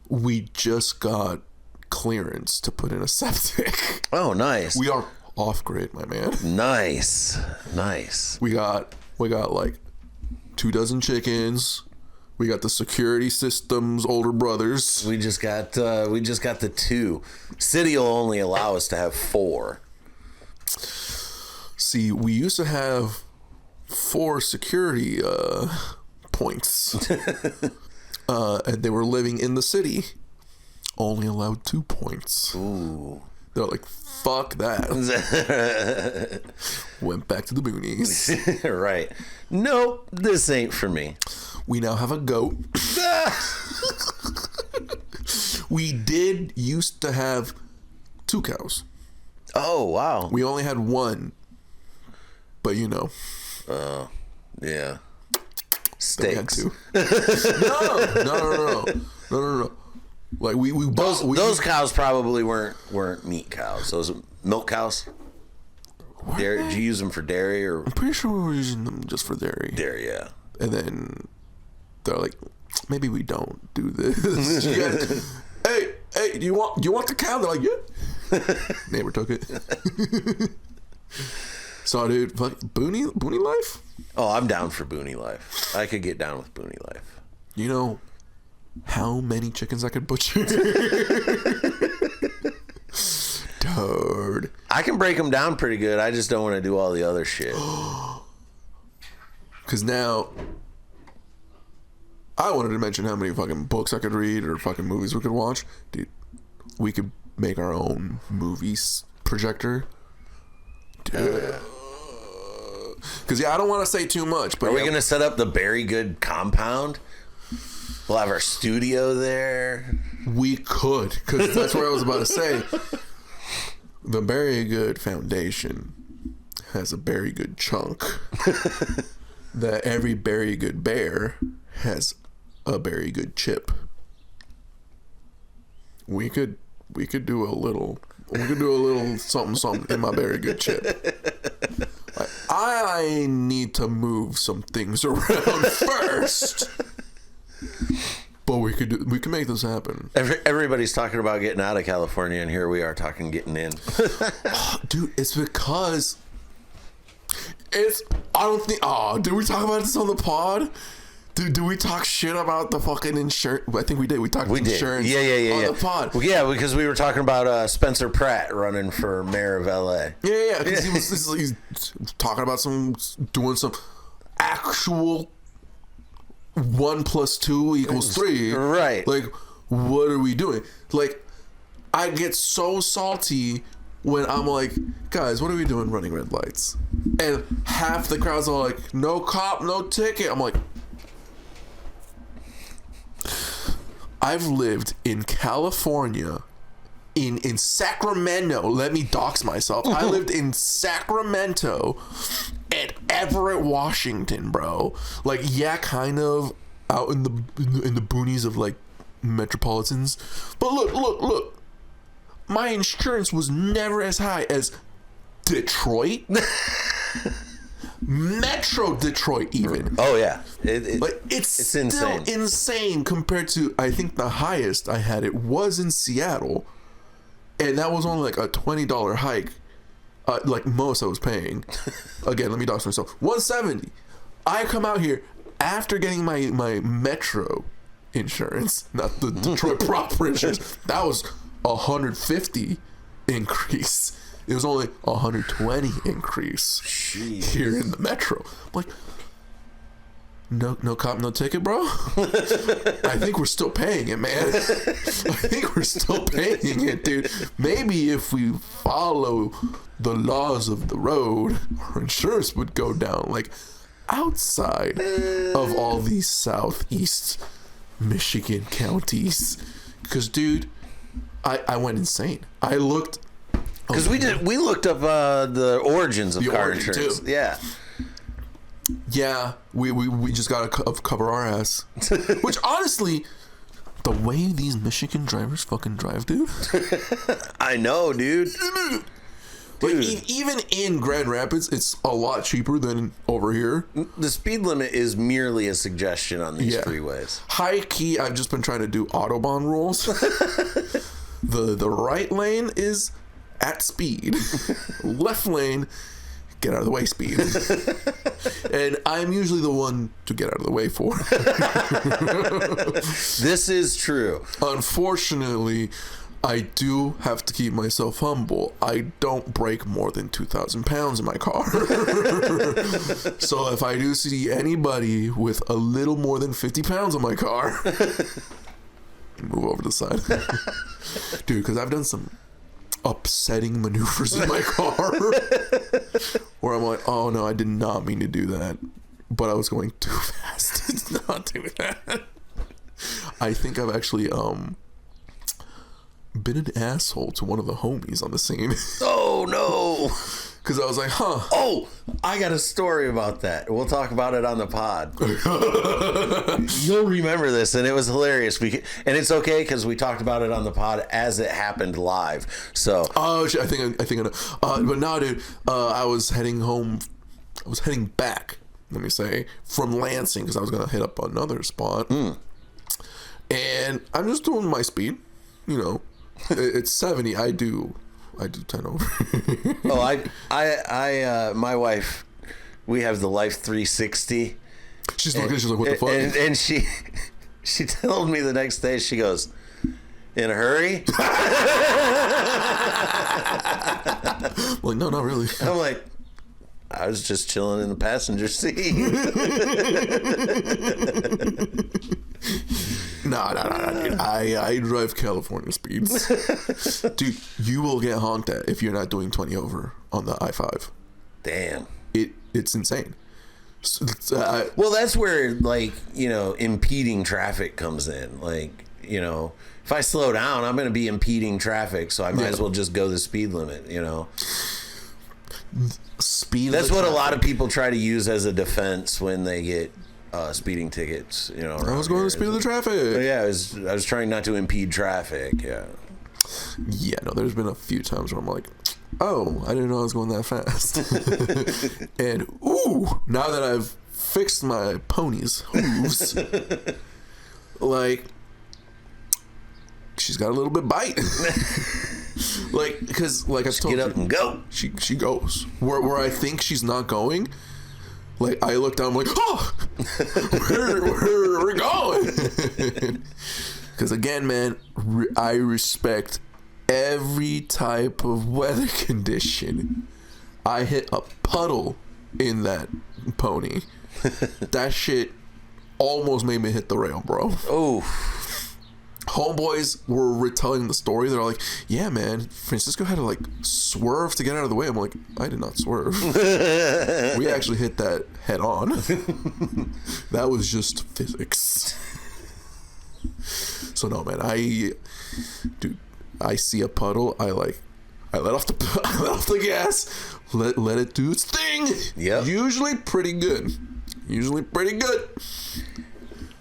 We just got clearance to put in a septic. Oh, nice. We are off grid, my man. Nice. We got like 24 chickens. We got the security system's older brothers. We just got the 2. City will only allow us to have 4. See, we used to have 4 security points. And they were living in the city. Only allowed 2 points. Ooh. They're like, fuck that. Went back to the boonies. Right. Nope, this ain't for me. We now have a goat. We did used to have 2 cows. Oh, wow. We only had 1. But you know. Yeah. We had Steaks. 2. No. Like we Those cows probably weren't meat cows. Those milk cows. Dairy, did you use them for dairy or? I'm pretty sure we were using them just for dairy. Dairy, yeah. And then they're like, maybe we don't do this. hey, do you want the cow? They're like, yeah. Neighbor took it. So, dude, fuck, Boonie life? Oh, I'm down for Boonie life. I could get down with Boonie life. You know how many chickens I could butcher? Dude. I can break them down pretty good. I just don't want to do all the other shit. Because now, I wanted to mention how many fucking books I could read or fucking movies we could watch. Dude, we could make our own movies projector. Dude. Because, yeah, I don't want to say too much. But Are we going to set up the Very Good compound? We'll have our studio there. We could. Because that's what I was about to say. The Very Good Foundation has a very good chunk that every very good bear has a very good chip. We could do a little something in my very good chip. Like, I need to move some things around first. But we can make this happen. Everybody's talking about getting out of California, and here we are talking getting in. Dude, it's because I don't think. Oh, did we talk about this on the pod? Dude, we talk shit about the fucking insurance? I think we did. We talked insurance. Yeah. On the pod. Well, yeah, because we were talking about Spencer Pratt running for mayor of LA. Yeah. Because he's talking about doing some actual 1 + 2 = 3. Right. Like, what are we doing? Like, I get so salty when I'm like, guys, what are we doing running red lights? And half the crowd's all like, no cop, no ticket. I'm like, I've lived in California, in Sacramento. Let me dox myself. I lived in Sacramento and Everett, Washington, bro. Like, yeah, kind of out in the boonies of like metropolitans. But look. My insurance was never as high as Detroit. Metro Detroit, even. Oh yeah, It's still insane compared to, I think the highest I had it was in Seattle, and that was only like a $20 hike. Like most I was paying. Again, let me dox myself. $170. I come out here after getting my Metro insurance, not the Detroit proper insurance. That was $150 increase. It was only $120 increase. Jeez. Here in the Metro. I'm like, no cop, no ticket, bro. I think we're still paying it, man. I think we're still paying it, dude. Maybe if we follow the laws of the road, our insurance would go down. Like, outside of all these southeast Michigan counties. Because, dude, I went insane. I looked, because we looked up the origins of car insurance. Too. Yeah. Yeah, we just gotta cover our ass. Which, honestly, the way these Michigan drivers fucking drive, dude. I know, dude. Like, even in Grand Rapids, it's a lot cheaper than over here. The speed limit is merely a suggestion on these freeways. High key, I've just been trying to do Autobahn rules. The right lane is at speed. Left lane, get out of the way speed. And I'm usually the one to get out of the way for. This is true. Unfortunately, I do have to keep myself humble. I don't break more than 2,000 pounds in my car. So if I do see anybody with a little more than 50 pounds on my car, move over to the side. Dude, because I've done some upsetting maneuvers in my car where I'm like, oh no, I did not mean to do that, but I was going too fast to not do that. I think I've actually been an asshole to one of the homies on the scene. Oh no. Because I was like, huh. Oh, I got a story about that. We'll talk about it on the pod. You'll remember this, and it was hilarious. And it's okay because we talked about it on the pod as it happened live. So, oh, shit, I think I know. But no, dude, I was heading home. I was heading back. Let me say from Lansing because I was gonna hit up another spot, and I'm just doing my speed. You know, it's 70. I do 10 over. Oh, I my wife, we have the Life 360. She's like, what the fuck? And she told me the next day, she goes, in a hurry? Like, no, not really. I'm like, I was just chilling in the passenger seat. No, dude. I drive California speeds. Dude, you will get honked at if you're not doing 20 over on the I-5. Damn. It's insane. Well, that's where, like, you know, impeding traffic comes in. Like, you know, if I slow down, I'm going to be impeding traffic, so I might as well just go the speed limit, you know. That's what a lot of people try to use as a defense when they get speeding tickets, you know. I was going the speed of the traffic. Yeah, I was trying not to impede traffic. Yeah, no, there's been a few times where I'm like, oh, I didn't know I was going that fast. And ooh, now that I've fixed my pony's hooves, like, she's got a little bit bite. Like, because like I've told you, get up and go. She goes where I think she's not going. Like, I look down, I'm like, oh, we're going. Because again, man, I respect every type of weather condition. I hit a puddle in that pony. That shit almost made me hit the rail, bro. Oh. Homeboys were retelling the story. They're like, yeah, man, Francisco had to like swerve to get out of the way. I'm like, I did not swerve. We actually hit that head on. That was just physics. So no, man, I see a puddle. I let off the gas, let it do its thing. Yeah. Usually pretty good.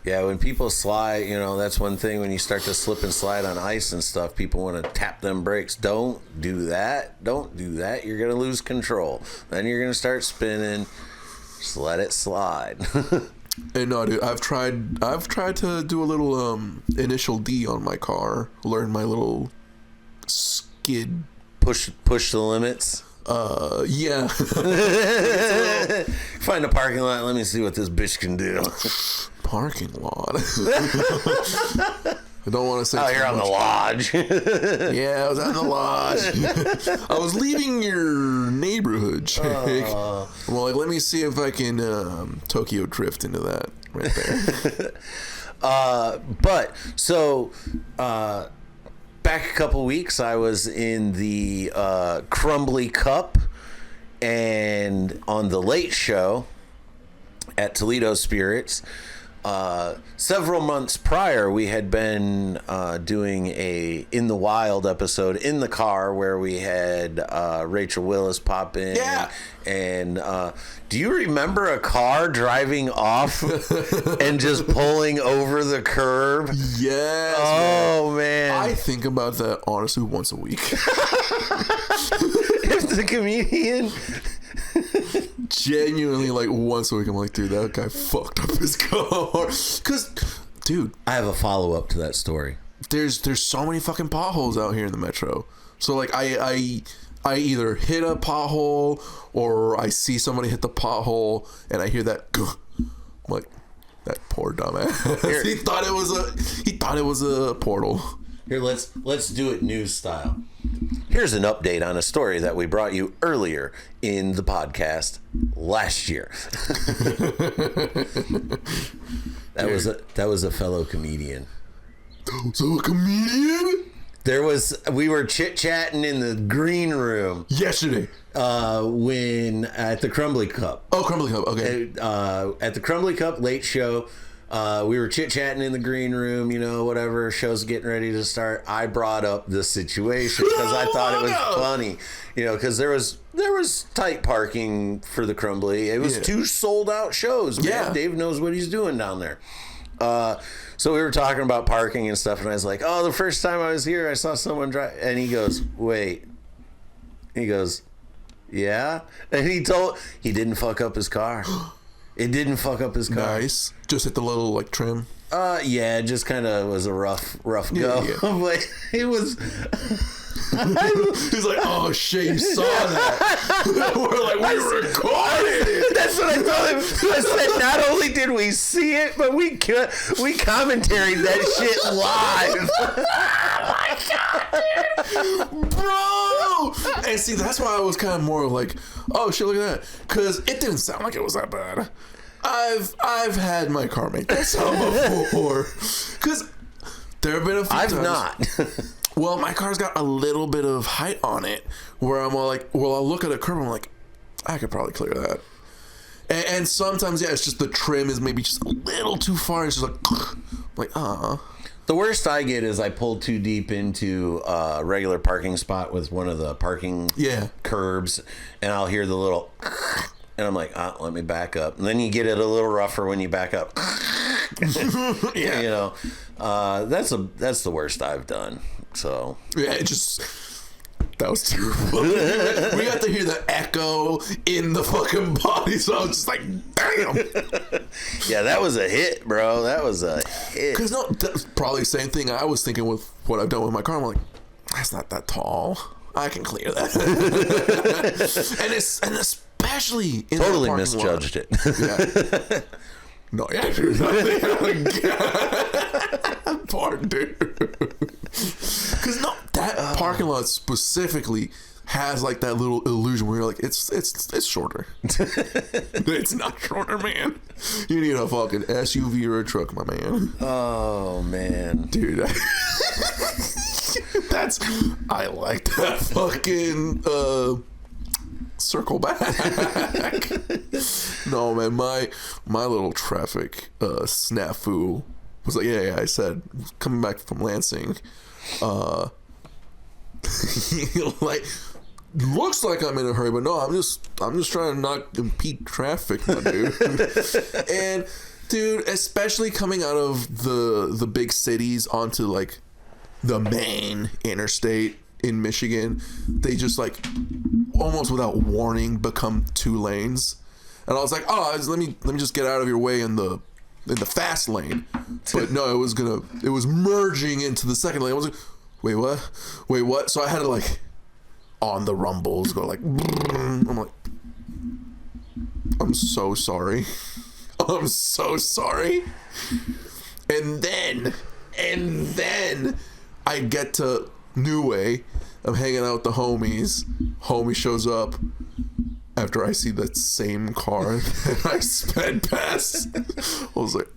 Yeah, when people slide, you know, that's one thing. When you start to slip and slide on ice and stuff, people want to tap them brakes. Don't do that. You're going to lose control. Then you're going to start spinning. Just let it slide. And no, dude, I've tried to do a little initial D on my car. Learn my little skid. Push the limits. Yeah. Find a parking lot. Let me see what this bitch can do. Parking lot. I don't want to say. Oh, you're on the lodge. Yeah, I was on the lodge. I was leaving your neighborhood, Jake. Well, like, let me see if I can Tokyo drift into that right there. But so back a couple weeks, I was in the Crumbly Cup and on the Late Show at Toledo Spirits. Several months prior, we had been doing a In the Wild episode in the car where we had Rachel Willis pop in. Yeah. And do you remember a car driving off and just pulling over the curb? Yes. Oh, man. I think about that honestly once a week. If the comedian... Genuinely, like, once a week, I'm like, dude, that guy fucked up his car. Because, dude, I have a follow-up to that story. There's so many fucking potholes out here in the metro. So, like, I either hit a pothole or I see somebody hit the pothole and I hear that. I'm like, that poor dumbass. He thought it was a portal. Here, let's do it news style. Here's an update on a story that we brought you earlier in the podcast last year. That was a fellow comedian. So a comedian? We were chit-chatting in the green room yesterday. When at the Crumbly Cup. Oh, Crumbly Cup. Okay. At the Crumbly Cup Late Show, We were chit-chatting in the green room, whatever, show's getting ready to start. I brought up the situation because I thought it was funny, because there was tight parking for the Crumbly. It was 2 sold-out shows, man. Yeah. Dave knows what he's doing down there. So we were talking about parking and stuff, and I was like, the first time I was here, I saw someone drive, and he goes, wait. He goes, yeah? And he didn't fuck up his car. It didn't fuck up his car. Nice. Just hit the little trim. Yeah, it just kind of was a rough go. Yeah. But it was. He's like, oh shit, you saw that. We're like, we recorded it. That's what I told him. I said, not only did we see it, but we commentaried that shit live. Oh my god, bro! And see, that's why I was kind of more like, oh shit, look at that, because it didn't sound like it was that bad. I've had my car make that sound before, because there have been a few times. I've not. Well, my car's got a little bit of height on it where I'm all like, well, I'll look at a curb and I'm like, I could probably clear that. And sometimes, yeah, it's just the trim is maybe just a little too far. It's just like, The worst I get is I pull too deep into a regular parking spot with one of the parking curbs, and I'll hear the little, and I'm like, let me back up. And then you get it a little rougher when you back up. yeah. That's the worst I've done. So yeah, that was too funny. We got to hear the echo in the fucking body, so I was just like, damn. Yeah, that was a hit, bro. That was a hit. Because that's probably the same thing I was thinking with what I've done with my car. I'm like, that's not that tall. I can clear that. and especially in totally the misjudged lot. it. Yeah. No, yeah, dude. Poor dude. Because that parking lot specifically has like that little illusion where you're like, it's shorter. It's not shorter, man. You need a fucking SUV or a truck, my man. Oh man, dude. I like that fucking circle back. No, man, my little traffic snafu was like, yeah, I said, coming back from Lansing, like, looks like I'm in a hurry, but no, I'm just trying to not impede traffic, my dude. And dude, especially coming out of the big cities onto like the main interstate in Michigan, they just like almost without warning become 2 lanes. And I was like, let me just get out of your way in the fast lane. But no, it was merging into the second lane. I was like, wait, what? So I had to like on the rumbles go like, I'm like, I'm so sorry. I'm so sorry. And then I get to New Way. I'm hanging out with the homies. Homie shows up after I see that same car that I sped past. I was like,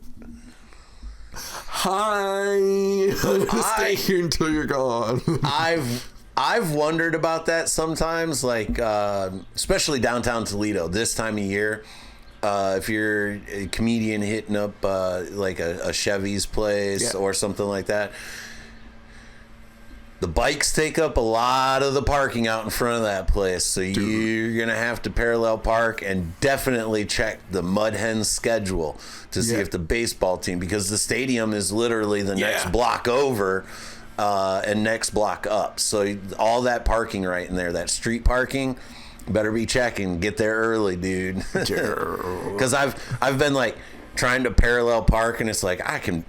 hi. I'm gonna stay here until you're gone. I've wondered about that sometimes, like especially downtown Toledo this time of year. If you're a comedian hitting up like a Chevy's place or something like that, the bikes take up a lot of the parking out in front of that place. So you're going to have to parallel park and definitely check the Mud Hens schedule to see if the baseball team, because the stadium is literally the next block over and next block up. So all that parking right in there, that street parking, better be checking. Get there early, dude. Because I've been like trying to parallel park, and it's like I can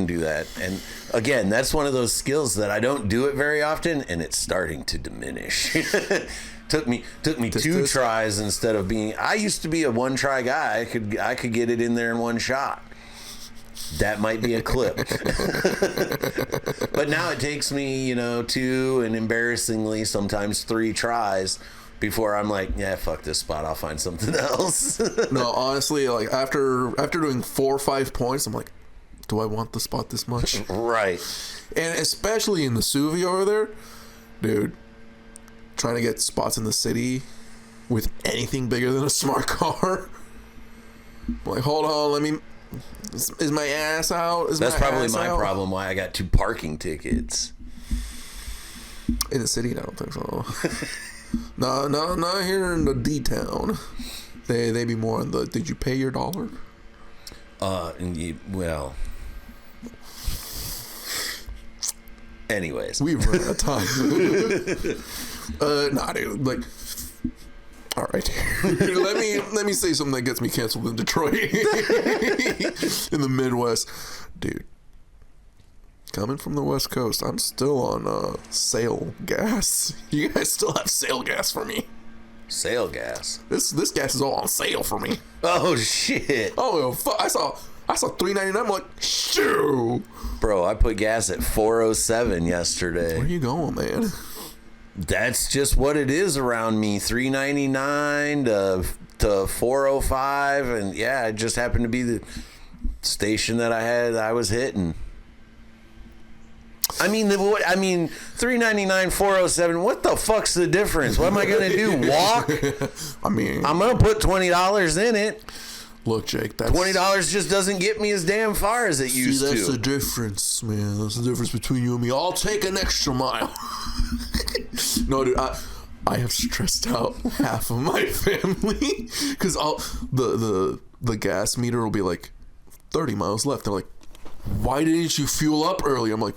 do that. And again, that's one of those skills that I don't do it very often, and it's starting to diminish. Took me 2 tries instead of being. I used to be a 1-try guy. I could get it in there in 1 shot. That might be a clip. But now it takes me, 2 and embarrassingly sometimes 3 tries before I'm like, yeah, fuck this spot, I'll find something else. No, honestly, like after doing 4 or 5 points, I'm like, do I want the spot this much? Right. And especially in the SUV over there, dude, trying to get spots in the city with anything bigger than a smart car. I'm like, hold on, Is my ass out? That's probably my problem. Why I got 2 parking tickets in the city. I don't think so. No, not here in the D town. They be more on the. Did you pay your $1? Well. Anyways, we've run out of time. Nah, dude. Like, all right. let me say something that gets me canceled in Detroit, in the Midwest, dude. Coming from the West Coast, I'm still on sale gas. You guys still have sale gas for me? Sale gas. This gas is all on sale for me. Oh shit. Oh fuck! I saw $3.99. I'm like, shoo. Bro, I put gas at 407 yesterday. Where you going, man? That's just what it is around me. $3.99 to 405, and yeah, it just happened to be the station that I was hitting. I mean, $3.99, 407. What the fuck's the difference? What am I gonna do? Walk? I mean, I'm gonna put $20 in it. Look, Jake, that's $20 just doesn't get me as damn far as it used to. That's the difference, man. That's the difference between you and me. I'll take an extra mile. No, dude, I have stressed out half of my family because the gas meter will be like 30 miles left. They're like, why didn't you fuel up early? I'm like,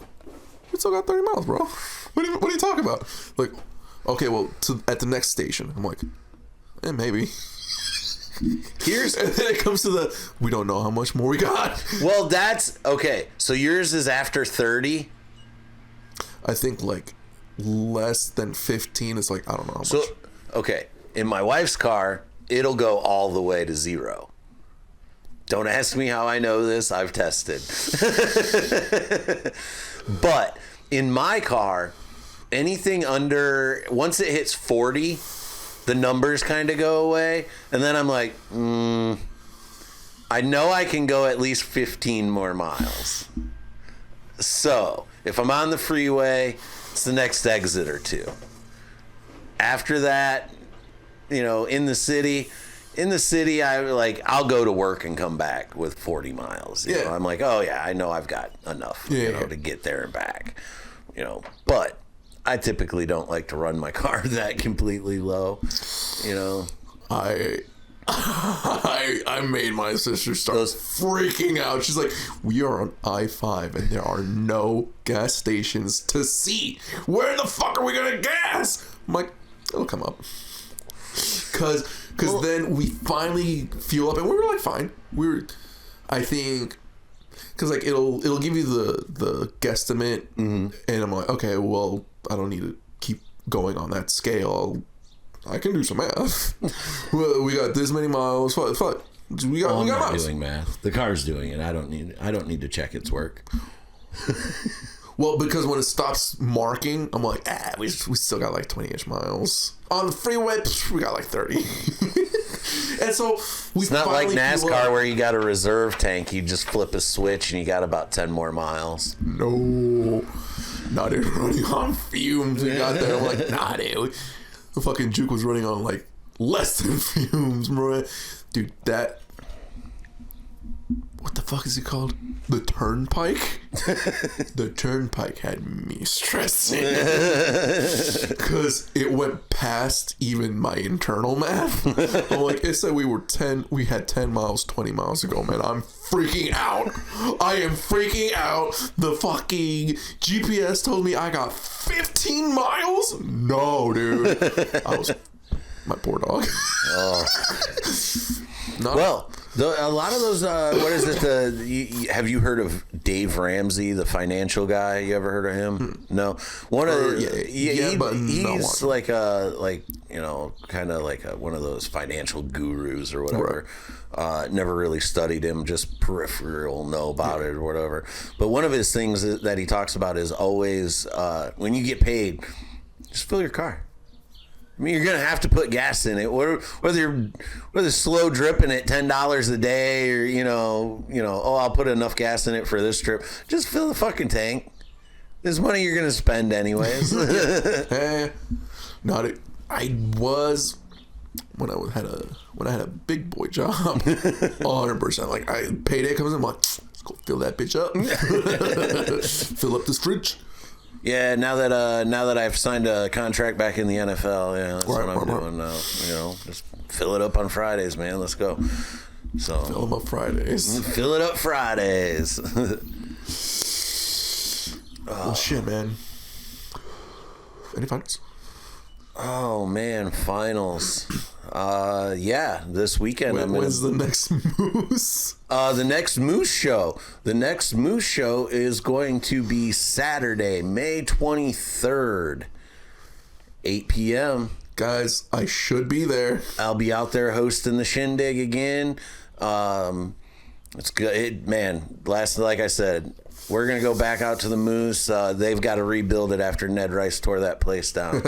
we still got 30 miles, bro. What are you talking about? Like, okay, well, at the next station. I'm like, maybe. And then it comes to we don't know how much more we got. Well, that's okay. So yours is after 30. I think like less than 15 is like, I don't know how much. So okay, in my wife's car, it'll go all the way to 0. Don't ask me how I know this. I've tested. But in my car, anything under, once it hits 40, the numbers kind of go away. And then I'm like, I know I can go at least 15 more miles. So if I'm on the freeway, it's the next exit or 2. After that, in the city, I'll go to work and come back with 40 miles. You know? I'm like, oh yeah, I know I've got enough, to get there and back. But I typically don't like to run my car that completely low. I made my sister start freaking out. She's like, we are on I-5 and there are no gas stations to see. Where the fuck are we gonna gas? I'm like, it'll come up. Cause then we finally fuel up and we were like fine. I think because like it'll give you the guesstimate, and I'm like, okay, well, I don't need to keep going on that scale. I can do some math. Well, we got this many miles. Fuck. I'm not doing math. The car's doing it. I don't need to check its work. Well, because when it stops marking, I'm like, we still got like 20-ish miles. On the freeway, we got like 30. And so it's not like NASCAR where you got a reserve tank. You just flip a switch and you got about 10 more miles. No. Not even running on fumes. We got there. I'm like, nah, dude. The fucking Juke was running on like less than fumes, bro. Dude, what the fuck is it called? The Turnpike? The Turnpike had me stressing. Because it went past even my internal math. I'm like, it said we had 10 miles 20 miles ago, man. I'm freaking out. I am freaking out. The fucking GPS told me I got 15 miles? No, dude. My poor dog. Oh. A lot of those, what is it? Have you heard of Dave Ramsey, the financial guy? You ever heard of him? No. He's like kind of like one of those financial gurus or whatever. Right. Never really studied him, just peripheral know about it or whatever. But one of his things that he talks about is always when you get paid, just fill your car. I mean, you're gonna have to put gas in it, whether slow dripping at $10 a day, or I'll put enough gas in it for this trip. Just fill the fucking tank. This money you're gonna spend anyways. I was when I had a big boy job, 100%. Like payday comes in, I'm like, let's go fill that bitch up, fill up this fridge. Yeah, now that I've signed a contract back in the NFL, yeah, that's what I'm doing now. You know, just fill it up on Fridays, man. Let's go. So Fill them up Fridays. Fill it up Fridays. Well, shit, man. Any finals? Oh man, finals. Yeah, this weekend. When's the next Moose? The next Moose show. The next Moose show is going to be Saturday, May 23rd, 8 p.m. Guys, I should be there. I'll be out there hosting the shindig again. It's good, man. Like I said, we're gonna go back out to the Moose. They've got to rebuild it after Ned Rice tore that place down.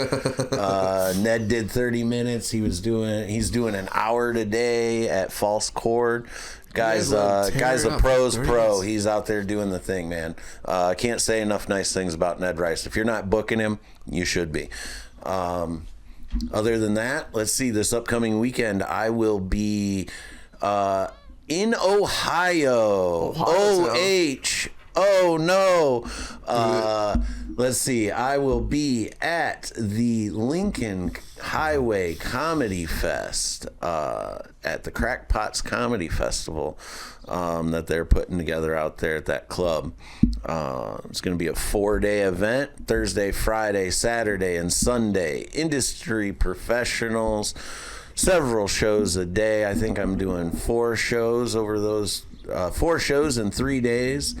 Ned did 30 minutes. He's doing an hour today at False Chord. Guy's a pro's pro. He's out there doing the thing, man. I can't say enough nice things about Ned Rice. If you're not booking him, you should be. Other than that, let's see. This upcoming weekend, I will be in Ohio. OH. Oh no. Let's see. I will be at the Lincoln Highway Comedy Fest at the Crackpots Comedy Festival that they're putting together out there at that club. It's going to be a 4-day event, Thursday, Friday, Saturday, and Sunday. Industry professionals, several shows a day. I think I'm doing 4 shows over those 4 shows in 3 days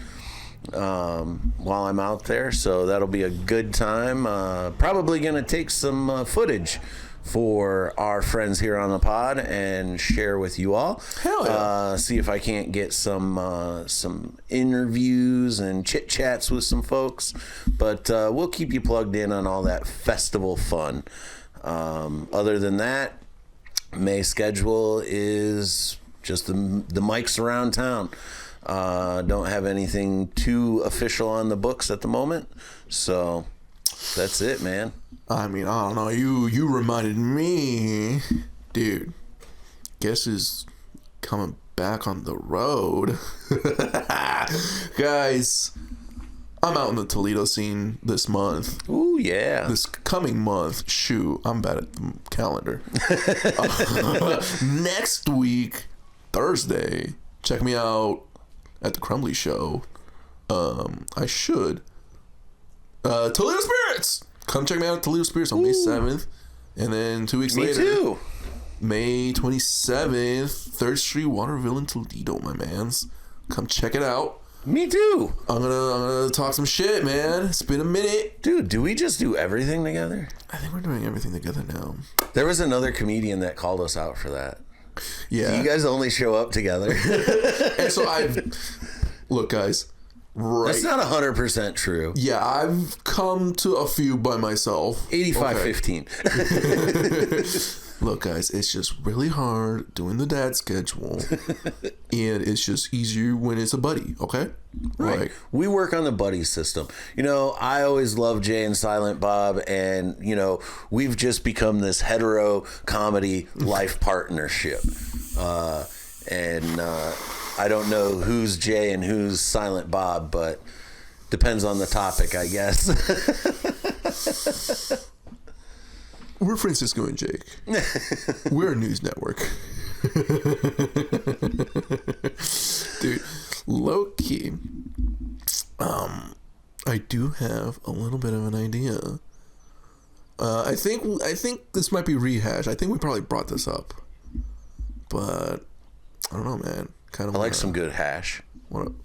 while I'm out there, so that'll be a good time. Probably gonna take some footage for our friends here on the pod and share with you all. Hell yeah. See if I can't get some interviews and chit chats with some folks, but we'll keep you plugged in on all that festival fun. Other than that, May schedule is just the mics around town. Don't have anything too official on the books at the moment, so that's it, man. I mean, I don't know. You reminded me, dude. Guess who's coming back on the road? Guys, I'm out in the Toledo scene this month. Ooh, yeah. This coming month. Shoot, I'm bad at the calendar. Next week, Thursday, check me out at the Crumbly Show. I should. Toledo Spirits! Come check me out at Toledo Spirits on May 7th. And then 2 weeks later. Me too. May 27th, 3rd Street, Waterville in Toledo, my mans. Come check it out. Me too. I'm gonna talk some shit, man. It's been a minute. Dude, do we just do everything together? I think we're doing everything together now. There was another comedian that called us out for that. Yeah. You guys only show up together. And so look, guys. Right. That's not 100% true. Yeah, I've come to a few by myself. 85-15. Look, guys, it's just really hard doing the dad schedule. And it's just easier when it's a buddy, okay? Right. Like, we work on the buddy system. You know, I always love Jay and Silent Bob, and, you know, we've just become this hetero comedy life partnership. I don't know who's Jay and who's Silent Bob, but depends on the topic, I guess. we're Francisco and Jake. We're a news network. Dude, low key, I do have a little bit of an idea. I think this might be rehash. I think we probably brought this up, but I don't know, man. Kind of. I like some good hash. Want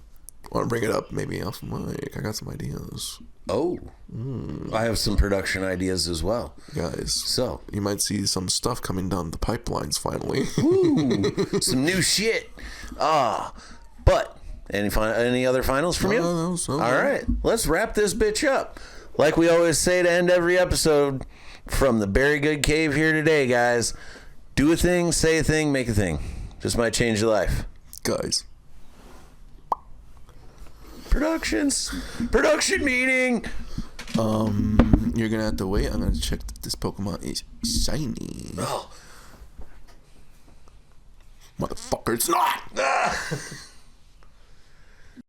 to bring it up maybe off mic. I got some ideas. Oh, I have some production ideas as well, guys. So you might see some stuff coming down the pipelines finally. Ooh, some new shit. But any other finals from you? No, all right, let's wrap this bitch up. Like we always say to end every episode, from the Very Good Cave here today, guys. Do a thing, say a thing, make a thing. Just might change your life. Guys. Production meeting. You're gonna have to wait. I'm gonna check that this Pokemon is shiny. Oh, Motherfucker, it's not.